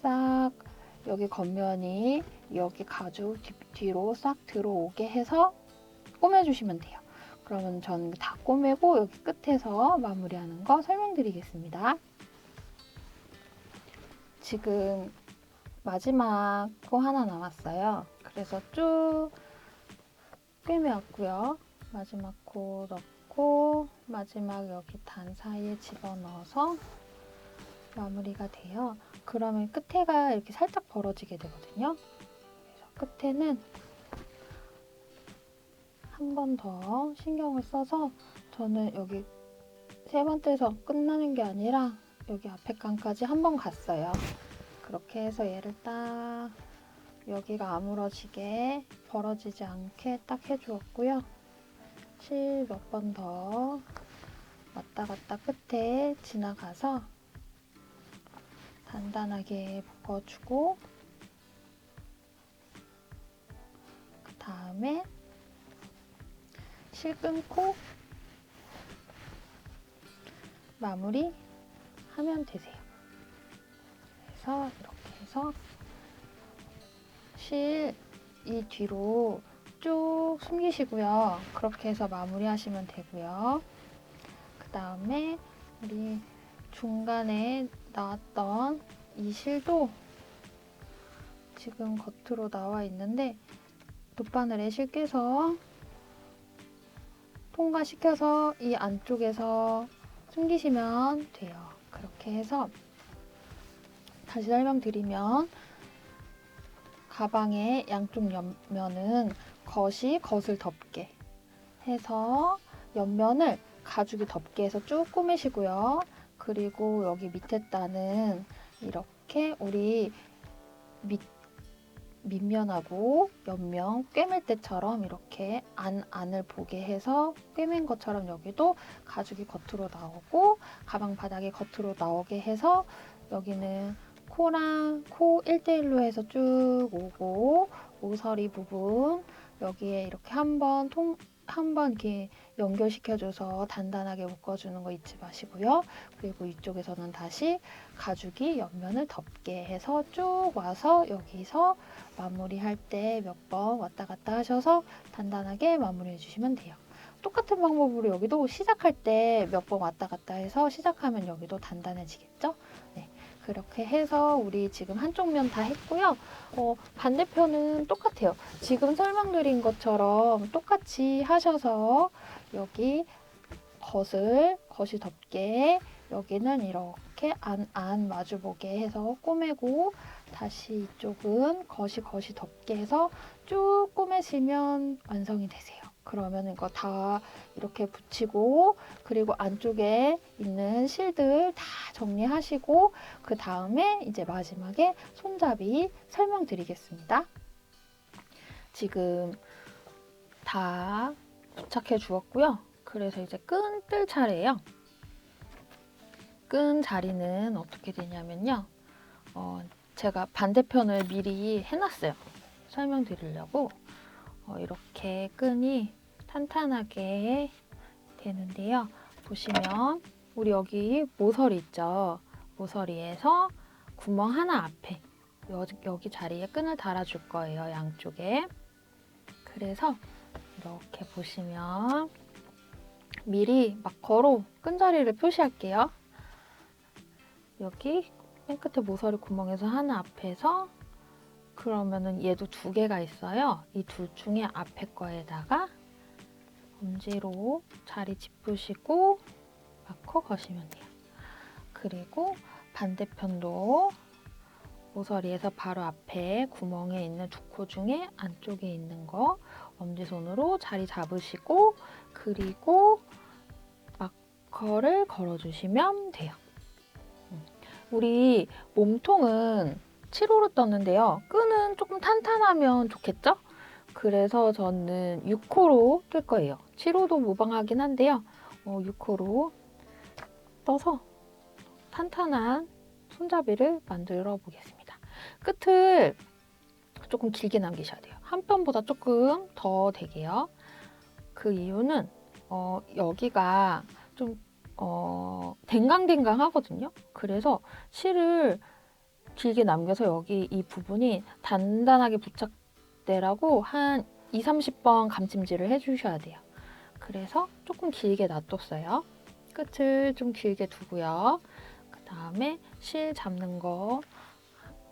[SPEAKER 1] 싹 여기 겉면이 여기 가죽 뒤로 싹 들어오게 해서 꼬매주시면 돼요. 그러면 전 다 꼬매고 여기 끝에서 마무리하는 거 설명드리겠습니다. 지금 마지막 코 하나 남았어요. 그래서 쭉 꿰매왔고요. 마지막 코 넣고 마지막 여기 단 사이에 집어넣어서 마무리가 돼요. 그러면 끝에가 이렇게 살짝 벌어지게 되거든요. 그래서 끝에는 한 번 더 신경을 써서 저는 여기 세 번째에서 끝나는 게 아니라 여기 앞에 칸까지 한 번 갔어요. 그렇게 해서 얘를 딱 여기가 아물어지게 벌어지지 않게 딱 해주었고요. 실 몇 번 더 왔다 갔다 끝에 지나가서 단단하게 묶어주고 그 다음에 실 끊고 마무리 하면 되세요. 그래서 이렇게 해서 실 이 뒤로 쭉 숨기시고요. 그렇게 해서 마무리 하시면 되고요. 그 다음에 우리 중간에 나왔던 이 실도 지금 겉으로 나와 있는데 돗바늘에 실 깨서 통과시켜서 이 안쪽에서 숨기시면 돼요. 그렇게 해서 다시 설명드리면 가방의 양쪽 옆면은 겉을 덮게 해서 옆면을 가죽이 덮게 해서 쭉 꾸미시고요. 그리고 여기 밑에 단은 이렇게 우리 밑면하고 옆면 꿰맬 때처럼 이렇게 안을 보게 해서 꿰맨 것처럼 여기도 가죽이 겉으로 나오고 가방 바닥이 겉으로 나오게 해서 여기는 코랑 코 1대1로 해서 쭉 오고 모서리 부분 여기에 이렇게 한번 이렇게 연결시켜줘서 단단하게 묶어주는 거 잊지 마시고요. 그리고 이쪽에서는 다시 가죽이 옆면을 덮게 해서 쭉 와서 여기서 마무리할 때 몇 번 왔다 갔다 하셔서 단단하게 마무리해 주시면 돼요. 똑같은 방법으로 여기도 시작할 때 몇 번 왔다 갔다 해서 시작하면 여기도 단단해지겠죠? 네. 그렇게 해서 우리 지금 한쪽 면 다 했고요. 반대편은 똑같아요. 지금 설명드린 것처럼 똑같이 하셔서 여기 겉이 덮게 여기는 이렇게 안 마주보게 해서 꼬매고 다시 이쪽은 겉이 덮게 해서 쭉 꼬매시면 완성이 되세요. 그러면 이거 다 이렇게 붙이고 그리고 안쪽에 있는 실들 다 정리하시고 그 다음에 이제 마지막에 손잡이 설명드리겠습니다. 지금 다 부착해 주었고요. 그래서 이제 뜰 차례예요. 끈 자리는 어떻게 되냐면요. 제가 반대편을 미리 해놨어요. 설명드리려고. 이렇게 끈이 탄탄하게 되는데요. 보시면 우리 여기 모서리 있죠. 모서리에서 구멍 하나 앞에 여기 자리에 끈을 달아줄 거예요. 양쪽에. 그래서 이렇게 보시면 미리 마커로 끈자리를 표시할게요. 여기 맨 끝에 모서리 구멍에서 하나 앞에서 그러면은 얘도 두 개가 있어요. 이 둘 중에 앞에 거에다가 엄지로 자리 짚으시고 마커 거시면 돼요. 그리고 반대편도 모서리에서 바로 앞에 구멍에 있는 두 코 중에 안쪽에 있는 거 엄지손으로 자리 잡으시고 그리고 마커를 걸어주시면 돼요. 우리 몸통은 7호로 떴는데요. 끈은 조금 탄탄하면 좋겠죠? 그래서 저는 6호로 뜰 거예요. 7호도 무방하긴 한데요. 6호로 떠서 탄탄한 손잡이를 만들어 보겠습니다. 끝을 조금 길게 남기셔야 돼요. 한 편보다 조금 더 되게요. 그 이유는 여기가 좀 댕강댕강 하거든요. 그래서 실을 길게 남겨서 여기 이 부분이 단단하게 부착되라고 한 2, 30번 감찜질을 해주셔야 돼요. 그래서 조금 길게 놔뒀어요. 끝을 좀 길게 두고요. 그 다음에 실 잡는 거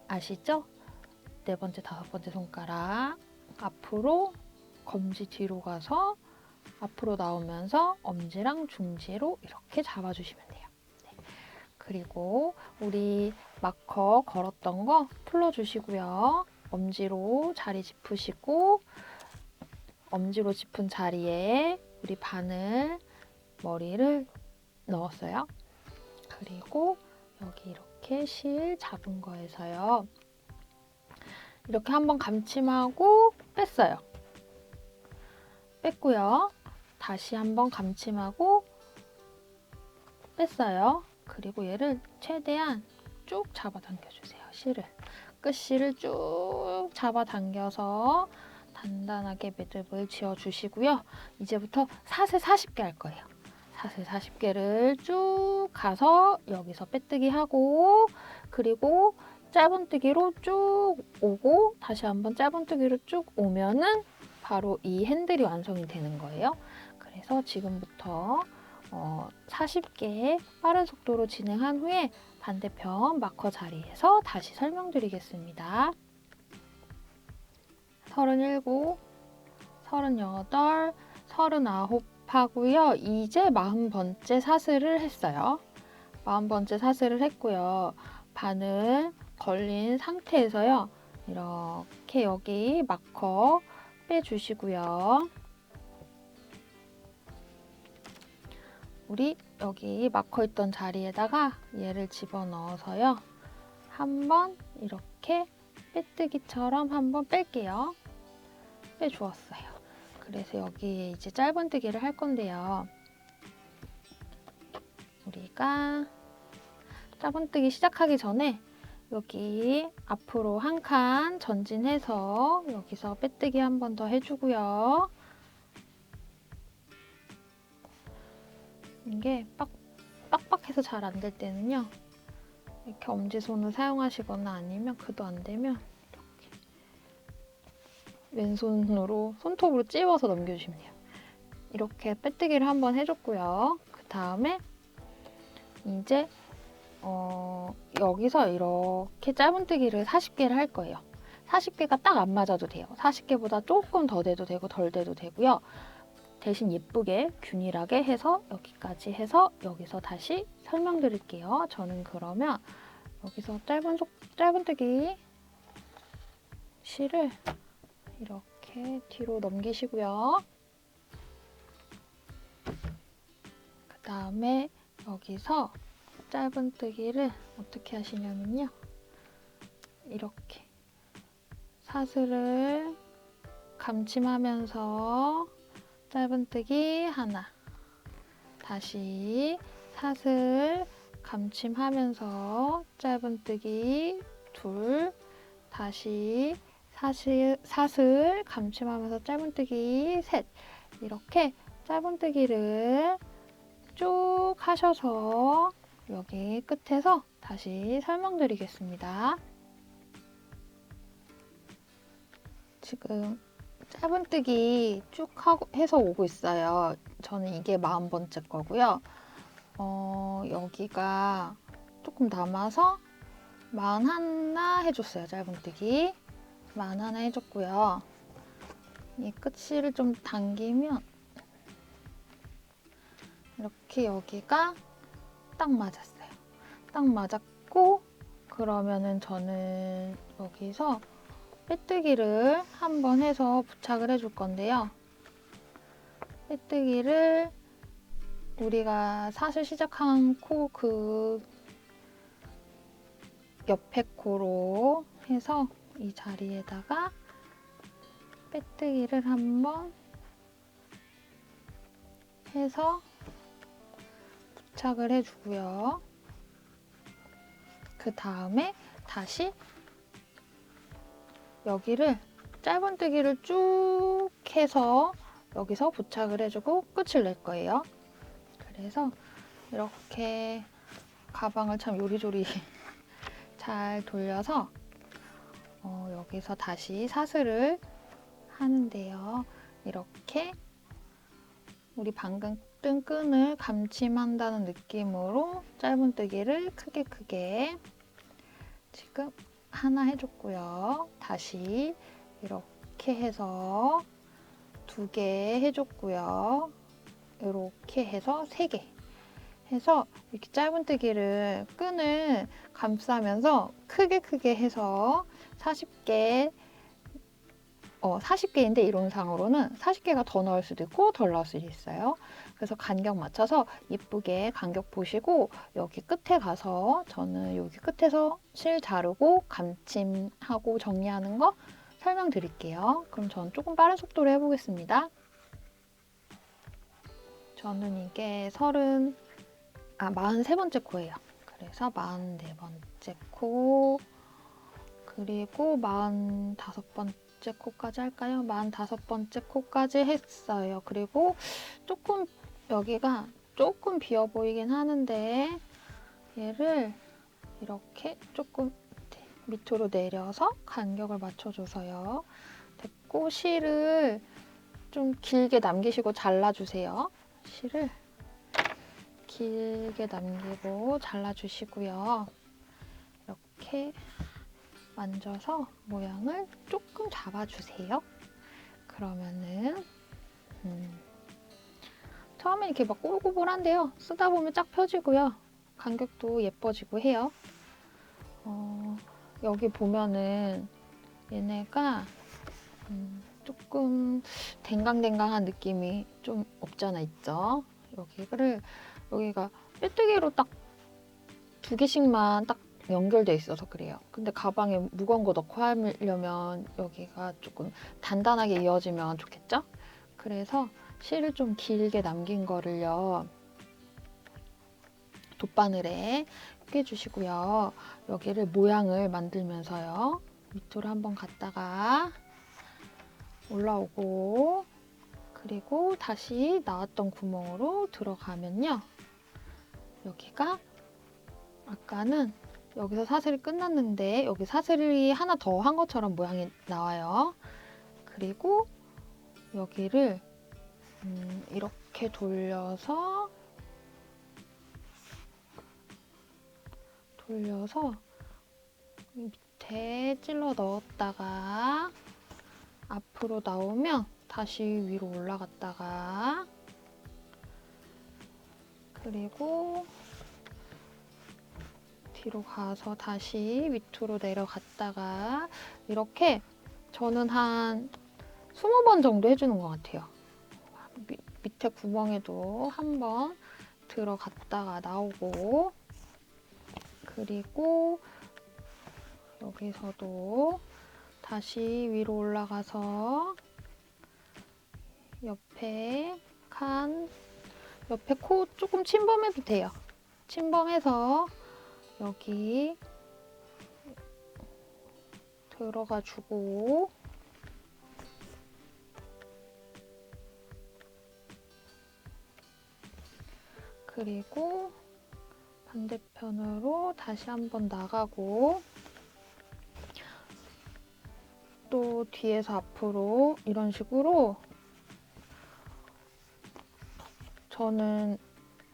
[SPEAKER 1] 아시죠? 네 번째, 다섯 번째 손가락 앞으로, 검지 뒤로 가서 앞으로 나오면서 엄지랑 중지로 이렇게 잡아주시면 돼요. 네. 그리고 우리 마커 걸었던 거 풀어주시고요. 엄지로 자리 짚으시고 엄지로 짚은 자리에 우리 바늘 머리를 넣었어요. 그리고 여기 이렇게 실 잡은 거에서요. 이렇게 한번 감침하고 뺐어요. 뺐고요. 다시 한번 감침하고 뺐어요. 그리고 얘를 최대한 쭉 잡아당겨주세요. 실을. 끝실을 쭉 잡아당겨서 단단하게 매듭을 지어주시고요. 이제부터 사슬 40개 할 거예요. 사슬 40개를 쭉 가서 여기서 빼뜨기 하고 그리고 짧은뜨기로 쭉 오고 다시 한번 짧은뜨기로 쭉 오면은 바로 이 핸들이 완성이 되는 거예요. 그래서 지금부터 40개 빠른 속도로 진행한 후에 반대편 마커 자리에서 다시 설명드리겠습니다. 37, 38, 39 하고요. 이제 40번째 사슬을 했어요. 40번째 사슬을 했고요. 바늘 걸린 상태에서요. 이렇게 여기 마커 빼주시고요. 우리 여기 마커 있던 자리에다가 얘를 집어넣어서요. 한번 이렇게 빼뜨기처럼 한번 뺄게요. 빼주었어요. 그래서 여기에 이제 짧은뜨기를 할 건데요. 우리가 짧은뜨기 시작하기 전에 여기 앞으로 한 칸 전진해서 여기서 빼뜨기 한 번 더 해주고요. 이게 빡빡해서 잘 안 될 때는요. 이렇게 엄지손을 사용하시거나 아니면 그도 안 되면 이렇게 왼손으로 손톱으로 찝어서 넘겨주시면 돼요. 이렇게 빼뜨기를 한번 해줬고요. 그 다음에 이제 여기서 이렇게 짧은뜨기를 40개를 할 거예요. 40개가 딱 안 맞아도 돼요. 40개보다 조금 더 돼도 되고 덜 돼도 되고요. 대신 예쁘게 균일하게 해서 여기까지 해서 여기서 다시 설명드릴게요. 저는 그러면 여기서 짧은뜨기 실을 이렇게 뒤로 넘기시고요. 그 다음에 여기서 짧은뜨기를 어떻게 하시냐면요. 이렇게 사슬을 감침하면서 짧은뜨기 하나, 다시 사슬 감침하면서 짧은뜨기 둘, 다시 사슬 감침하면서 짧은뜨기 셋. 이렇게 짧은뜨기를 쭉 하셔서 여기 끝에서 다시 설명드리겠습니다. 지금 짧은뜨기 쭉 해서 오고 있어요. 저는 이게 40번째 거고요. 여기가 조금 남아서 41 해줬어요. 짧은뜨기 41 해줬고요. 이 끝실을 좀 당기면 이렇게 여기가 딱 맞았어요. 딱 맞았고 그러면은 저는 여기서 빼뜨기를 한번 해서 부착을 해줄 건데요. 빼뜨기를 우리가 사슬 시작한 코 그 옆에 코로 해서 이 자리에다가 빼뜨기를 한번 해서 부착을 해주고요. 그 다음에 다시 여기를 짧은뜨기를 쭉 해서 여기서 부착을 해주고 끝을 낼 거예요. 그래서 이렇게 가방을 참 요리조리 잘 돌려서 여기서 다시 사슬을 하는데요. 이렇게 우리 방금 뜬 끈을 감침한다는 느낌으로 짧은뜨기를 크게 지금 하나 해줬고요. 다시 이렇게 해서 2개 해줬고요. 이렇게 해서 3개 해서 이렇게 짧은뜨기를 끈을 감싸면서 크게 해서 40개 40개인데 이론상으로는 40개가 더 넣을 수도 있고 덜 넣을 수도 있어요. 그래서 간격 맞춰서 예쁘게 간격 보시고 여기 끝에 가서 저는 여기 끝에서 실 자르고 감침하고 정리하는 거 설명드릴게요. 그럼 저는 조금 빠른 속도로 해보겠습니다. 저는 이게 43번째 코예요. 그래서 44번째 코 그리고 45번째 코까지 할까요? 45번째 코까지 했어요. 그리고 조금 여기가 조금 비어 보이긴 하는데 얘를 이렇게 조금 밑으로 내려서 간격을 맞춰줘서요. 됐고 실을 좀 길게 남기시고 잘라주세요. 실을 길게 남기고 잘라주시고요. 이렇게 만져서 모양을 조금 잡아주세요. 그러면은 처음엔 이렇게 막 꼬불꼬불한데요. 쓰다 보면 쫙 펴지고요. 간격도 예뻐지고 해요. 여기 보면은 얘네가 조금 댕강댕강한 느낌이 좀 없잖아 있죠. 여기가 빼뜨기로 딱 2개씩만 딱 연결돼 있어서 그래요. 근데 가방에 무거운 거 넣고 하려면 여기가 조금 단단하게 이어지면 좋겠죠? 그래서 실을 좀 길게 남긴 거를요. 돗바늘에 꿰주시고요. 여기를 모양을 만들면서요. 밑으로 한번 갔다가 올라오고 그리고 다시 나왔던 구멍으로 들어가면요. 여기가 아까는 여기서 사슬이 끝났는데 여기 사슬이 하나 더 한 것처럼 모양이 나와요. 그리고 여기를 이렇게 돌려서 밑에 찔러 넣었다가 앞으로 나오면 다시 위로 올라갔다가 그리고 뒤로 가서 다시 밑으로 내려갔다가 이렇게 저는 한 20번 정도 해주는 것 같아요. 밑에 구멍에도 한번 들어갔다가 나오고 그리고 여기서도 다시 위로 올라가서 옆에 코 조금 침범해도 돼요. 침범해서 여기 들어가 주고 그리고 반대편으로 다시 한번 나가고 또 뒤에서 앞으로 이런 식으로 저는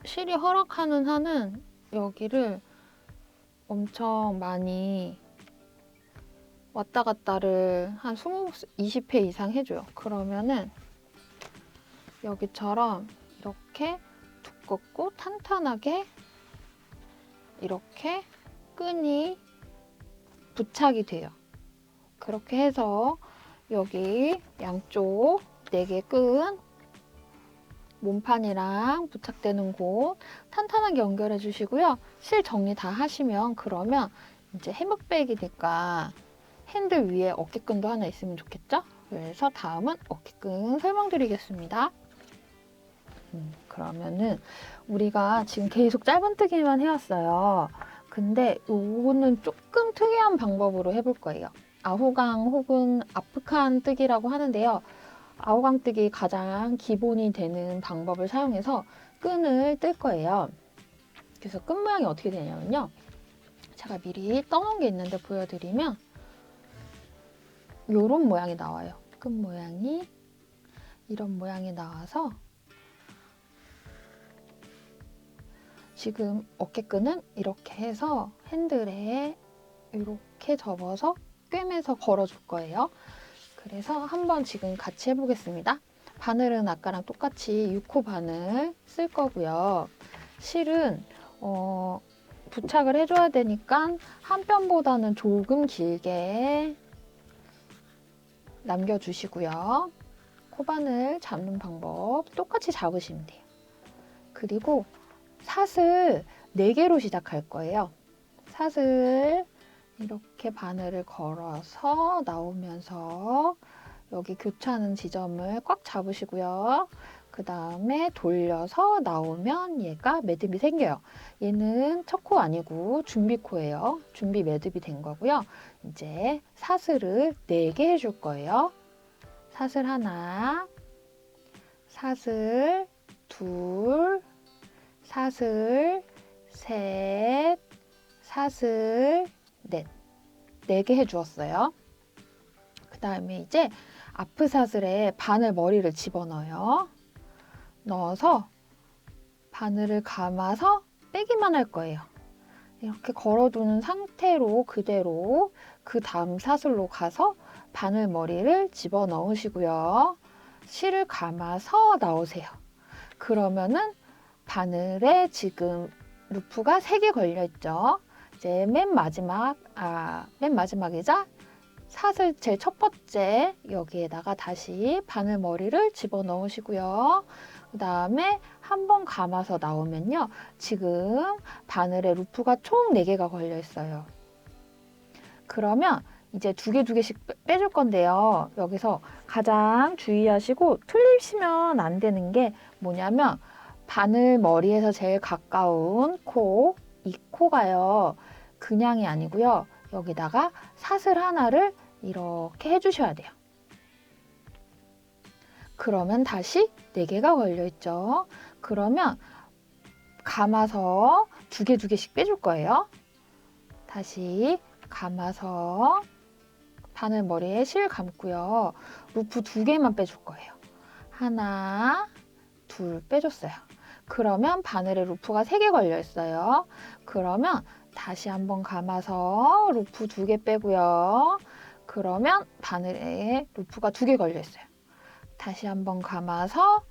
[SPEAKER 1] 실이 허락하는 한은 여기를 엄청 많이 왔다 갔다를 한 20회 이상 해줘요. 그러면은 여기처럼 이렇게 두껍고 탄탄하게 이렇게 끈이 부착이 돼요. 그렇게 해서 여기 양쪽 4개 끈 몸판이랑 부착되는 곳 탄탄하게 연결해 주시고요. 실 정리 다 하시면 그러면 이제 해먹백이니까 핸들 위에 어깨끈도 하나 있으면 좋겠죠? 그래서 다음은 어깨끈 설명드리겠습니다. 그러면은 우리가 지금 계속 짧은뜨기만 해왔어요. 근데 요거는 조금 특이한 방법으로 해볼 거예요. 아호강 혹은 아프칸 뜨기라고 하는데요. 아호강 뜨기 가장 기본이 되는 방법을 사용해서 끈을 뜰 거예요. 그래서 끈 모양이 어떻게 되냐면요. 제가 미리 떠놓은 게 있는데 보여드리면 요런 모양이 나와요. 끈 모양이 이런 모양이 나와서 지금 어깨끈은 이렇게 해서 핸들에 이렇게 접어서 꿰매서 걸어줄 거예요. 그래서 한번 지금 같이 해보겠습니다. 바늘은 아까랑 똑같이 6호 바늘 쓸 거고요. 실은 부착을 해줘야 되니까 한 뼘보다는 조금 길게 남겨주시고요. 코바늘 잡는 방법 똑같이 잡으시면 돼요. 그리고 사슬 4개로 시작할 거예요. 사슬 이렇게 바늘을 걸어서 나오면서 여기 교차하는 지점을 꽉 잡으시고요. 그 다음에 돌려서 나오면 얘가 매듭이 생겨요. 얘는 첫 코 아니고 준비 코예요. 준비 매듭이 된 거고요. 이제 사슬을 4개 해줄 거예요. 사슬 하나, 사슬 둘, 사슬 셋, 사슬 넷. 4개 해주었어요. 그 다음에 이제 앞 사슬에 바늘 머리를 집어넣어요. 넣어서 바늘을 감아서 빼기만 할 거예요. 이렇게 걸어두는 상태로 그대로 그 다음 사슬로 가서 바늘 머리를 집어넣으시고요. 실을 감아서 나오세요. 그러면은 바늘에 지금 루프가 3개 걸려있죠. 이제 맨 마지막이자 사슬 제일 첫 번째 여기에다가 다시 바늘 머리를 집어넣으시고요. 그 다음에 한 번 감아서 나오면요. 지금 바늘에 루프가 총 4개가 걸려 있어요. 그러면 이제 2개씩 빼줄 건데요. 여기서 가장 주의하시고 틀리시면 안 되는 게 뭐냐면 바늘 머리에서 제일 가까운 코, 이 코가요. 그냥이 아니고요. 여기다가 사슬 하나를 이렇게 해주셔야 돼요. 그러면 다시 4개가 걸려있죠. 그러면 감아서 2개씩 빼줄 거예요. 다시 감아서 바늘 머리에 실 감고요. 루프 2개만 빼줄 거예요. 하나, 둘 빼줬어요. 그러면 바늘에 루프가 3개 걸려 있어요. 그러면 다시 한번 감아서 루프 2개 빼고요. 그러면 바늘에 루프가 2개 걸려 있어요. 다시 한번 감아서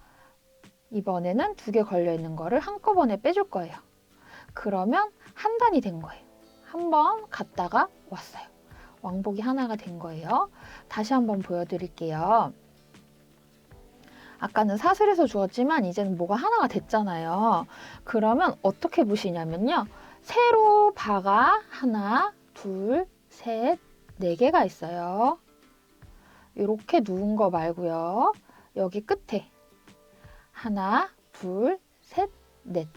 [SPEAKER 1] 이번에는 2개 걸려 있는 거를 한꺼번에 빼줄 거예요. 그러면 한 단이 된 거예요. 한번 갔다가 왔어요. 왕복이 하나가 된 거예요. 다시 한번 보여드릴게요. 아까는 사슬에서 주었지만 이제는 뭐가 하나가 됐잖아요. 그러면 어떻게 보시냐면요. 세로 바가 하나, 둘, 셋, 4개가 있어요. 이렇게 누운 거 말고요. 여기 끝에 하나, 둘, 셋, 넷.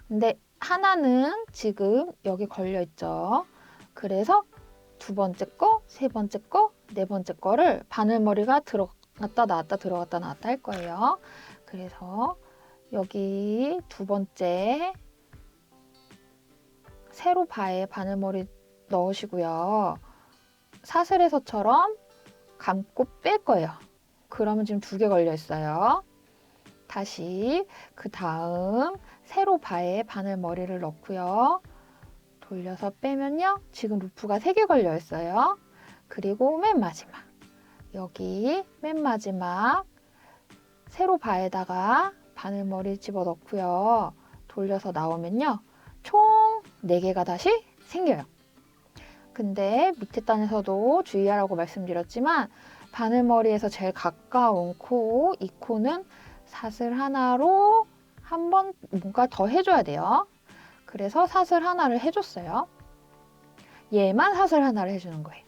[SPEAKER 1] 근데 하나는 지금 여기 걸려 있죠. 그래서 2번째 거, 3번째 거, 4번째 거를 바늘머리가 들어갔다 나왔다 들어갔다 나왔다 할 거예요. 그래서 여기 2번째 세로 바에 바늘머리 넣으시고요. 사슬에서처럼 감고 뺄 거예요. 그러면 지금 2개 걸려 있어요. 다시 그 다음 세로 바에 바늘머리를 넣고요. 돌려서 빼면요. 지금 루프가 3개 걸려 있어요. 그리고 맨 마지막 여기 맨 마지막 세로 바에다가 바늘머리 집어넣고요. 돌려서 나오면요. 총 4개가 다시 생겨요. 근데 밑에 단에서도 주의하라고 말씀드렸지만 바늘머리에서 제일 가까운 코, 이 코는 사슬 하나로 한 번 뭔가 더 해줘야 돼요. 그래서 사슬 하나를 해줬어요. 얘만 사슬 하나를 해주는 거예요.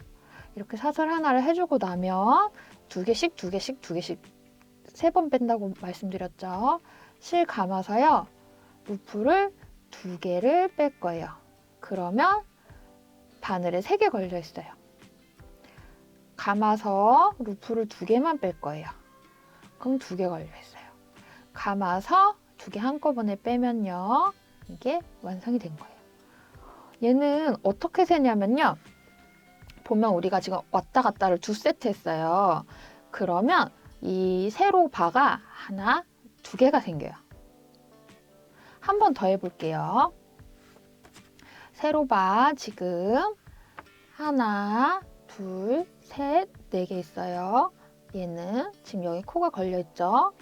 [SPEAKER 1] 이렇게 사슬 하나를 해주고 나면 두 개씩, 두 개씩, 두 개씩 3번 뺀다고 말씀드렸죠. 실 감아서요. 루프를 2개를 뺄 거예요. 그러면 바늘에 3개 걸려 있어요. 감아서 루프를 2개만 뺄 거예요. 그럼 2개 걸려 있어요. 감아서 2개 한꺼번에 빼면요. 이게 완성이 된 거예요. 얘는 어떻게 세냐면요. 보면 우리가 지금 왔다 갔다를 2세트 했어요. 그러면 이 세로 바가 하나, 2개가 생겨요. 한 번 더 해볼게요. 세로 바 지금 하나, 둘, 셋, 4개 있어요. 얘는 지금 여기 코가 걸려 있죠.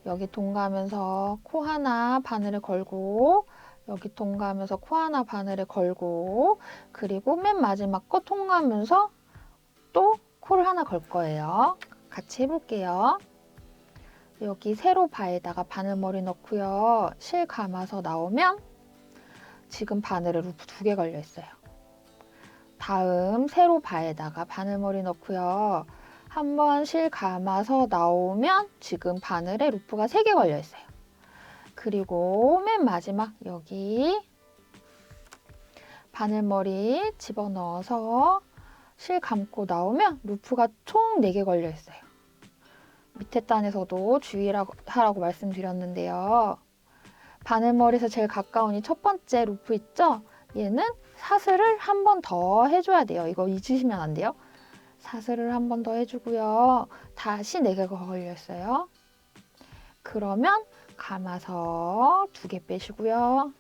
[SPEAKER 1] 여기 동가면서 코 하나 바늘에 걸고, 여기 동가면서 코 하나 바늘에 걸고, 그리고 맨 마지막 거 통하면서 또 코를 하나 걸 거예요. 같이 해볼게요. 여기 세로 바에다가 바늘머리 넣고요. 실 감아서 나오면 지금 바늘에 루프 2개 걸려 있어요. 다음 세로 바에다가 바늘머리 넣고요. 한번 실 감아서 나오면 지금 바늘에 루프가 3개 걸려 있어요. 그리고 맨 마지막 여기 바늘머리 집어넣어서 실 감고 나오면 루프가 총 4개 걸려 있어요. 밑에 단에서도 주의하라고 말씀드렸는데요. 바늘머리에서 제일 가까운 이 첫 번째 루프 있죠? 얘는 사슬을 한 번 더 해줘야 돼요. 이거 잊으시면 안 돼요. 사슬을 한 번 더 해주고요. 다시 4개가 걸려 있어요. 그러면 감아서 2개 빼시고요.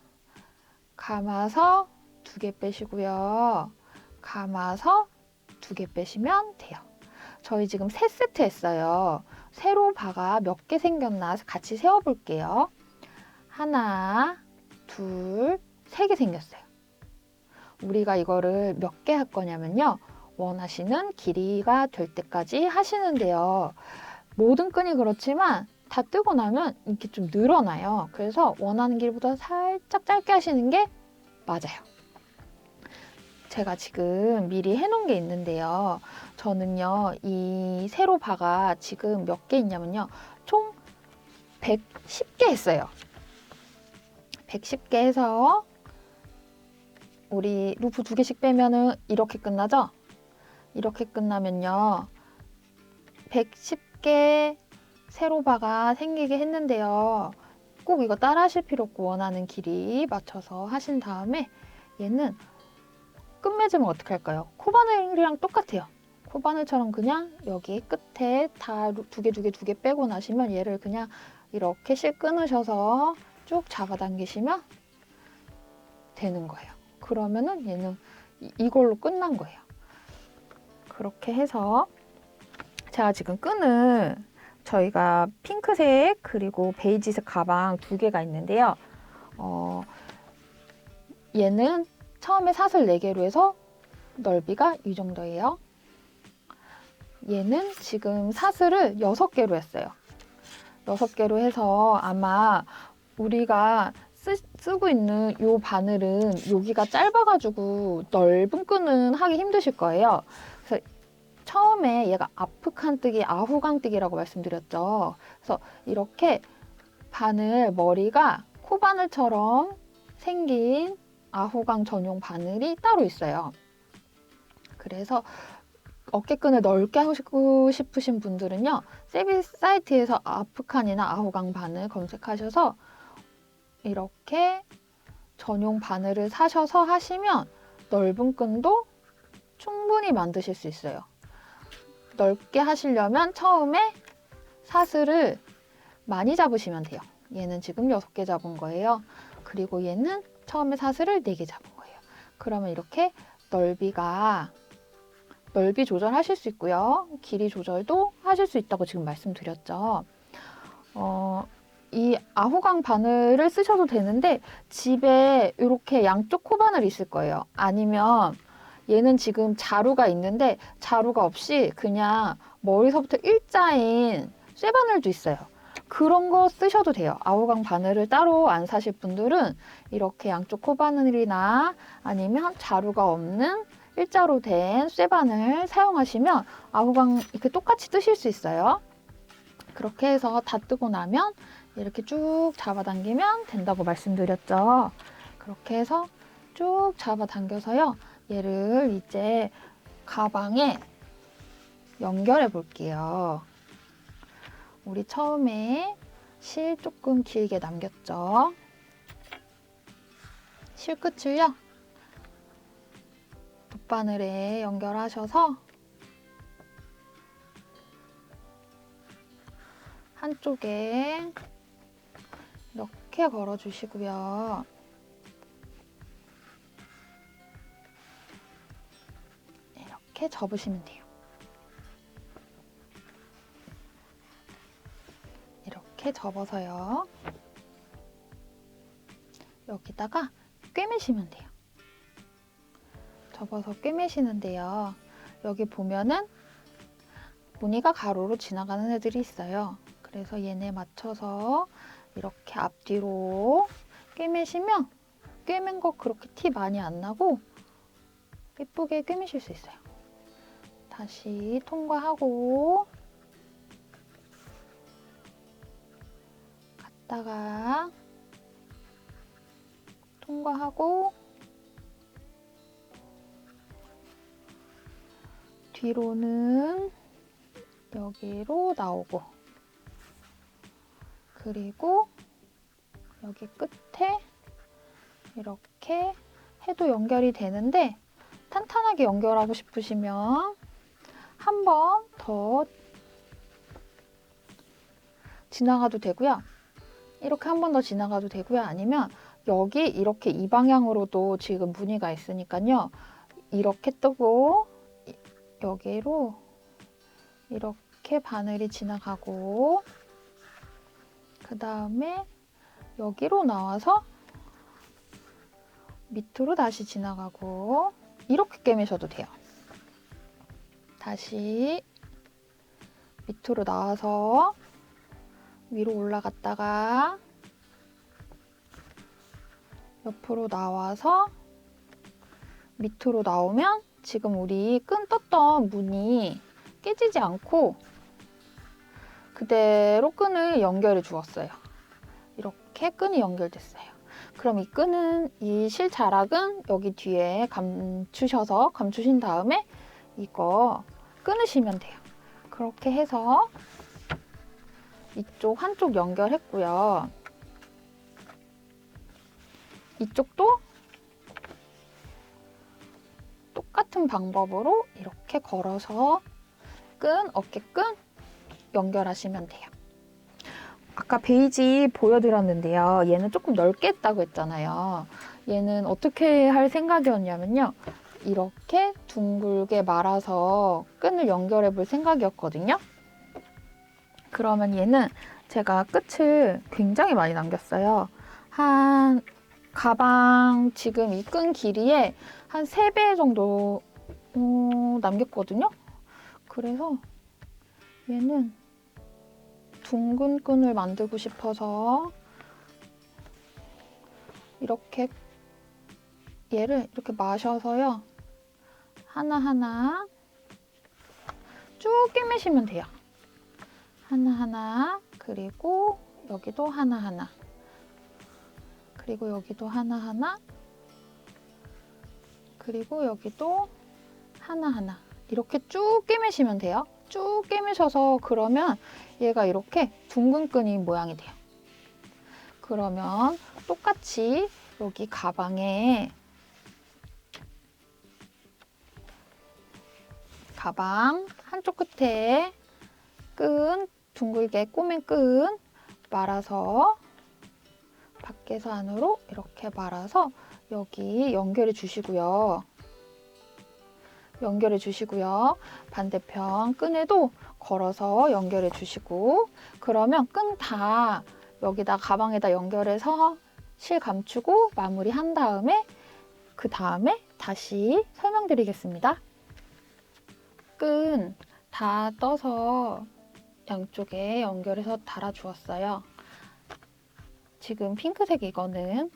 [SPEAKER 1] 감아서 2개 빼시고요. 감아서 2개 빼시면 돼요. 저희 지금 3세트 했어요. 세로 바가 몇 개 생겼나 같이 세어볼게요. 하나, 둘, 3개 생겼어요. 우리가 이거를 몇 개 할 거냐면요. 원하시는 길이가 될 때까지 하시는데요. 모든 끈이 그렇지만 다 뜨고 나면 이렇게 좀 늘어나요. 그래서 원하는 길보다 살짝 짧게 하시는 게 맞아요. 제가 지금 미리 해놓은 게 있는데요. 저는요, 이 세로 바가 지금 몇 개 있냐면요. 총 110개 했어요. 110개 해서 우리 루프 2개씩 빼면은 이렇게 끝나죠? 이렇게 끝나면요. 110개 세로바가 생기게 했는데요. 꼭 이거 따라 하실 필요 없고 원하는 길이 맞춰서 하신 다음에 얘는 끝맺음은 어떻게 할까요? 코바늘이랑 똑같아요. 코바늘처럼 그냥 여기 끝에 다 2개 빼고 나시면 얘를 그냥 이렇게 실 끊으셔서 쭉 잡아당기시면 되는 거예요. 그러면은 얘는 이걸로 끝난 거예요. 그렇게 해서 제가 지금 끈을 저희가 핑크색 그리고 베이지색 가방 2개가 있는데요. 얘는 처음에 사슬 4개로 해서 넓이가 이 정도예요. 얘는 지금 사슬을 6개로 했어요. 6개로 해서 아마 우리가 쓰고 있는 이 바늘은 여기가 짧아가지고 넓은 끈은 하기 힘드실 거예요. 그래서 처음에 얘가 아프칸뜨기, 아후강뜨기라고 말씀드렸죠. 그래서 이렇게 바늘 머리가 코바늘처럼 생긴 아후강 전용 바늘이 따로 있어요. 그래서 어깨끈을 넓게 하고 싶으신 분들은요. 세비 사이트에서 아프칸이나 아후강 바늘 검색하셔서 이렇게 전용 바늘을 사셔서 하시면 넓은 끈도 충분히 만드실 수 있어요. 넓게 하시려면 처음에 사슬을 많이 잡으시면 돼요. 얘는 지금 6개 잡은 거예요. 그리고 얘는 처음에 사슬을 4개 잡은 거예요. 그러면 이렇게 넓이 조절하실 수 있고요. 길이 조절도 하실 수 있다고 지금 말씀드렸죠. 이 아후강 바늘을 쓰셔도 되는데 집에 이렇게 양쪽 코바늘 있을 거예요. 아니면 얘는 지금 자루가 있는데 자루가 없이 그냥 머리서부터 일자인 쇠바늘도 있어요. 그런 거 쓰셔도 돼요. 아후강 바늘을 따로 안 사실 분들은 이렇게 양쪽 코바늘이나 아니면 자루가 없는 일자로 된 쇠바늘 사용하시면 아구강 이렇게 똑같이 뜨실 수 있어요. 그렇게 해서 다 뜨고 나면 이렇게 쭉 잡아당기면 된다고 말씀드렸죠. 그렇게 해서 쭉 잡아당겨서요. 얘를 이제 가방에 연결해 볼게요. 우리 처음에 실 조금 길게 남겼죠. 실 끝을요. 돗바늘에 연결하셔서 한쪽에 이렇게 걸어주시고요. 이렇게 접으시면 돼요. 이렇게 접어서요. 여기다가 꿰매시면 돼요. 접어서 꿰매시는데요. 여기 보면은 무늬가 가로로 지나가는 애들이 있어요. 그래서 얘네 맞춰서 이렇게 앞뒤로 꿰매시면 꿰맨 거 그렇게 티 많이 안 나고 예쁘게 꿰매실 수 있어요. 다시 통과하고 갔다가 통과하고 뒤로는 여기로 나오고 그리고 여기 끝에 이렇게 해도 연결이 되는데 탄탄하게 연결하고 싶으시면 한 번 더 지나가도 되고요. 이렇게 한 번 더 지나가도 되고요. 아니면 여기 이렇게 이 방향으로도 지금 무늬가 있으니까요. 이렇게 뜨고 여기로 이렇게 바늘이 지나가고 그 다음에 여기로 나와서 밑으로 다시 지나가고 이렇게 꿰매셔도 돼요. 다시 밑으로 나와서 위로 올라갔다가 옆으로 나와서 밑으로 나오면 지금 우리 끈 떴던 무늬 깨지지 않고 그대로 끈을 연결해 주었어요. 이렇게 끈이 연결됐어요. 그럼 이 끈은 이 실자락은 여기 뒤에 감추신 다음에 이거 끊으시면 돼요. 그렇게 해서 이쪽 한쪽 연결했고요. 이쪽도 똑같은 방법으로 이렇게 걸어서 어깨끈 연결하시면 돼요. 아까 베이지 보여드렸는데요. 얘는 조금 넓게 했다고 했잖아요. 얘는 어떻게 할 생각이었냐면요. 이렇게 둥글게 말아서 끈을 연결해 볼 생각이었거든요. 그러면 얘는 제가 끝을 굉장히 많이 남겼어요. 한 가방 지금 이 끈 길이에 한 3배 정도 남겼거든요. 그래서 얘는 둥근 끈을 만들고 싶어서 이렇게 얘를 이렇게 마셔서요. 하나하나 쭉 꿰매시면 돼요. 하나하나 그리고 여기도 하나하나 그리고 여기도 하나하나 그리고 여기도 하나하나 이렇게 쭉 꿰매시면 돼요. 쭉 꿰매셔서 그러면 얘가 이렇게 둥근 끈이 모양이 돼요. 그러면 똑같이 여기 가방 한쪽 끝에 끈 둥글게 꼬맨 끈 말아서 밖에서 안으로 이렇게 말아서 여기 연결해 주시고요. 반대편 끈에도 걸어서 연결해 주시고 그러면 끈 다 여기다 가방에다 연결해서 실 감추고 마무리한 다음에 그 다음에 다시 설명드리겠습니다. 끈 다 떠서 양쪽에 연결해서 달아 주었어요. 지금 핑크색 이거는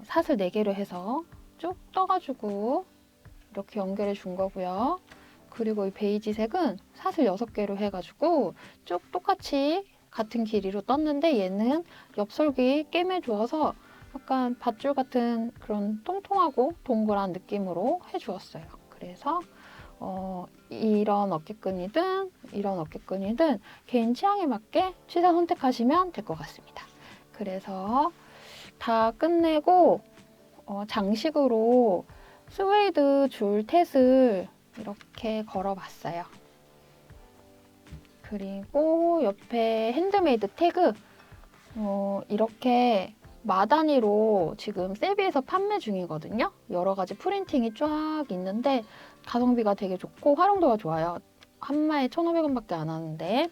[SPEAKER 1] 사슬 4개로 해서 쭉 떠가지고 이렇게 연결해 준 거고요. 그리고 이 베이지색은 사슬 6개로 해가지고 쭉 똑같이 같은 길이로 떴는데 얘는 옆솔기 꿰매주어서 약간 밧줄 같은 그런 통통하고 동그란 느낌으로 해주었어요. 그래서 이런 어깨끈이든 이런 어깨끈이든 개인 취향에 맞게 취사 선택하시면 될 것 같습니다. 그래서 다 끝내고 장식으로 스웨이드 줄 텟을 이렇게 걸어봤어요. 그리고 옆에 핸드메이드 태그 이렇게 마 단위로 지금 세비에서 판매 중이거든요. 여러 가지 프린팅이 쫙 있는데 가성비가 되게 좋고 활용도가 좋아요. 한 마에 1,500원밖에 안 하는데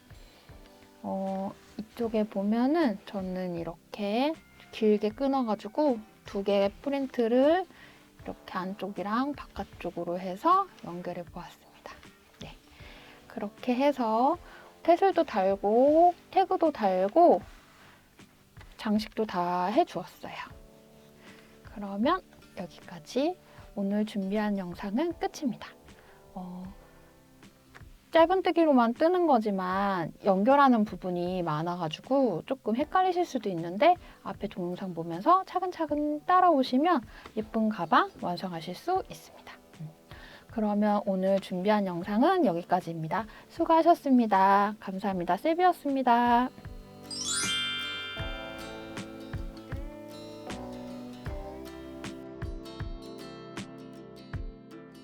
[SPEAKER 1] 이쪽에 보면은 저는 이렇게 길게 끊어가지고 2개의 프린트를 이렇게 안쪽이랑 바깥쪽으로 해서 연결해 보았습니다. 네, 그렇게 해서 테슬도 달고 태그도 달고 장식도 다 해주었어요. 그러면 여기까지 오늘 준비한 영상은 끝입니다. 짧은뜨기로만 뜨는 거지만 연결하는 부분이 많아가지고 조금 헷갈리실 수도 있는데 앞에 동영상 보면서 차근차근 따라오시면 예쁜 가방 완성하실 수 있습니다. 그러면 오늘 준비한 영상은 여기까지입니다. 수고하셨습니다. 감사합니다. 세비였습니다.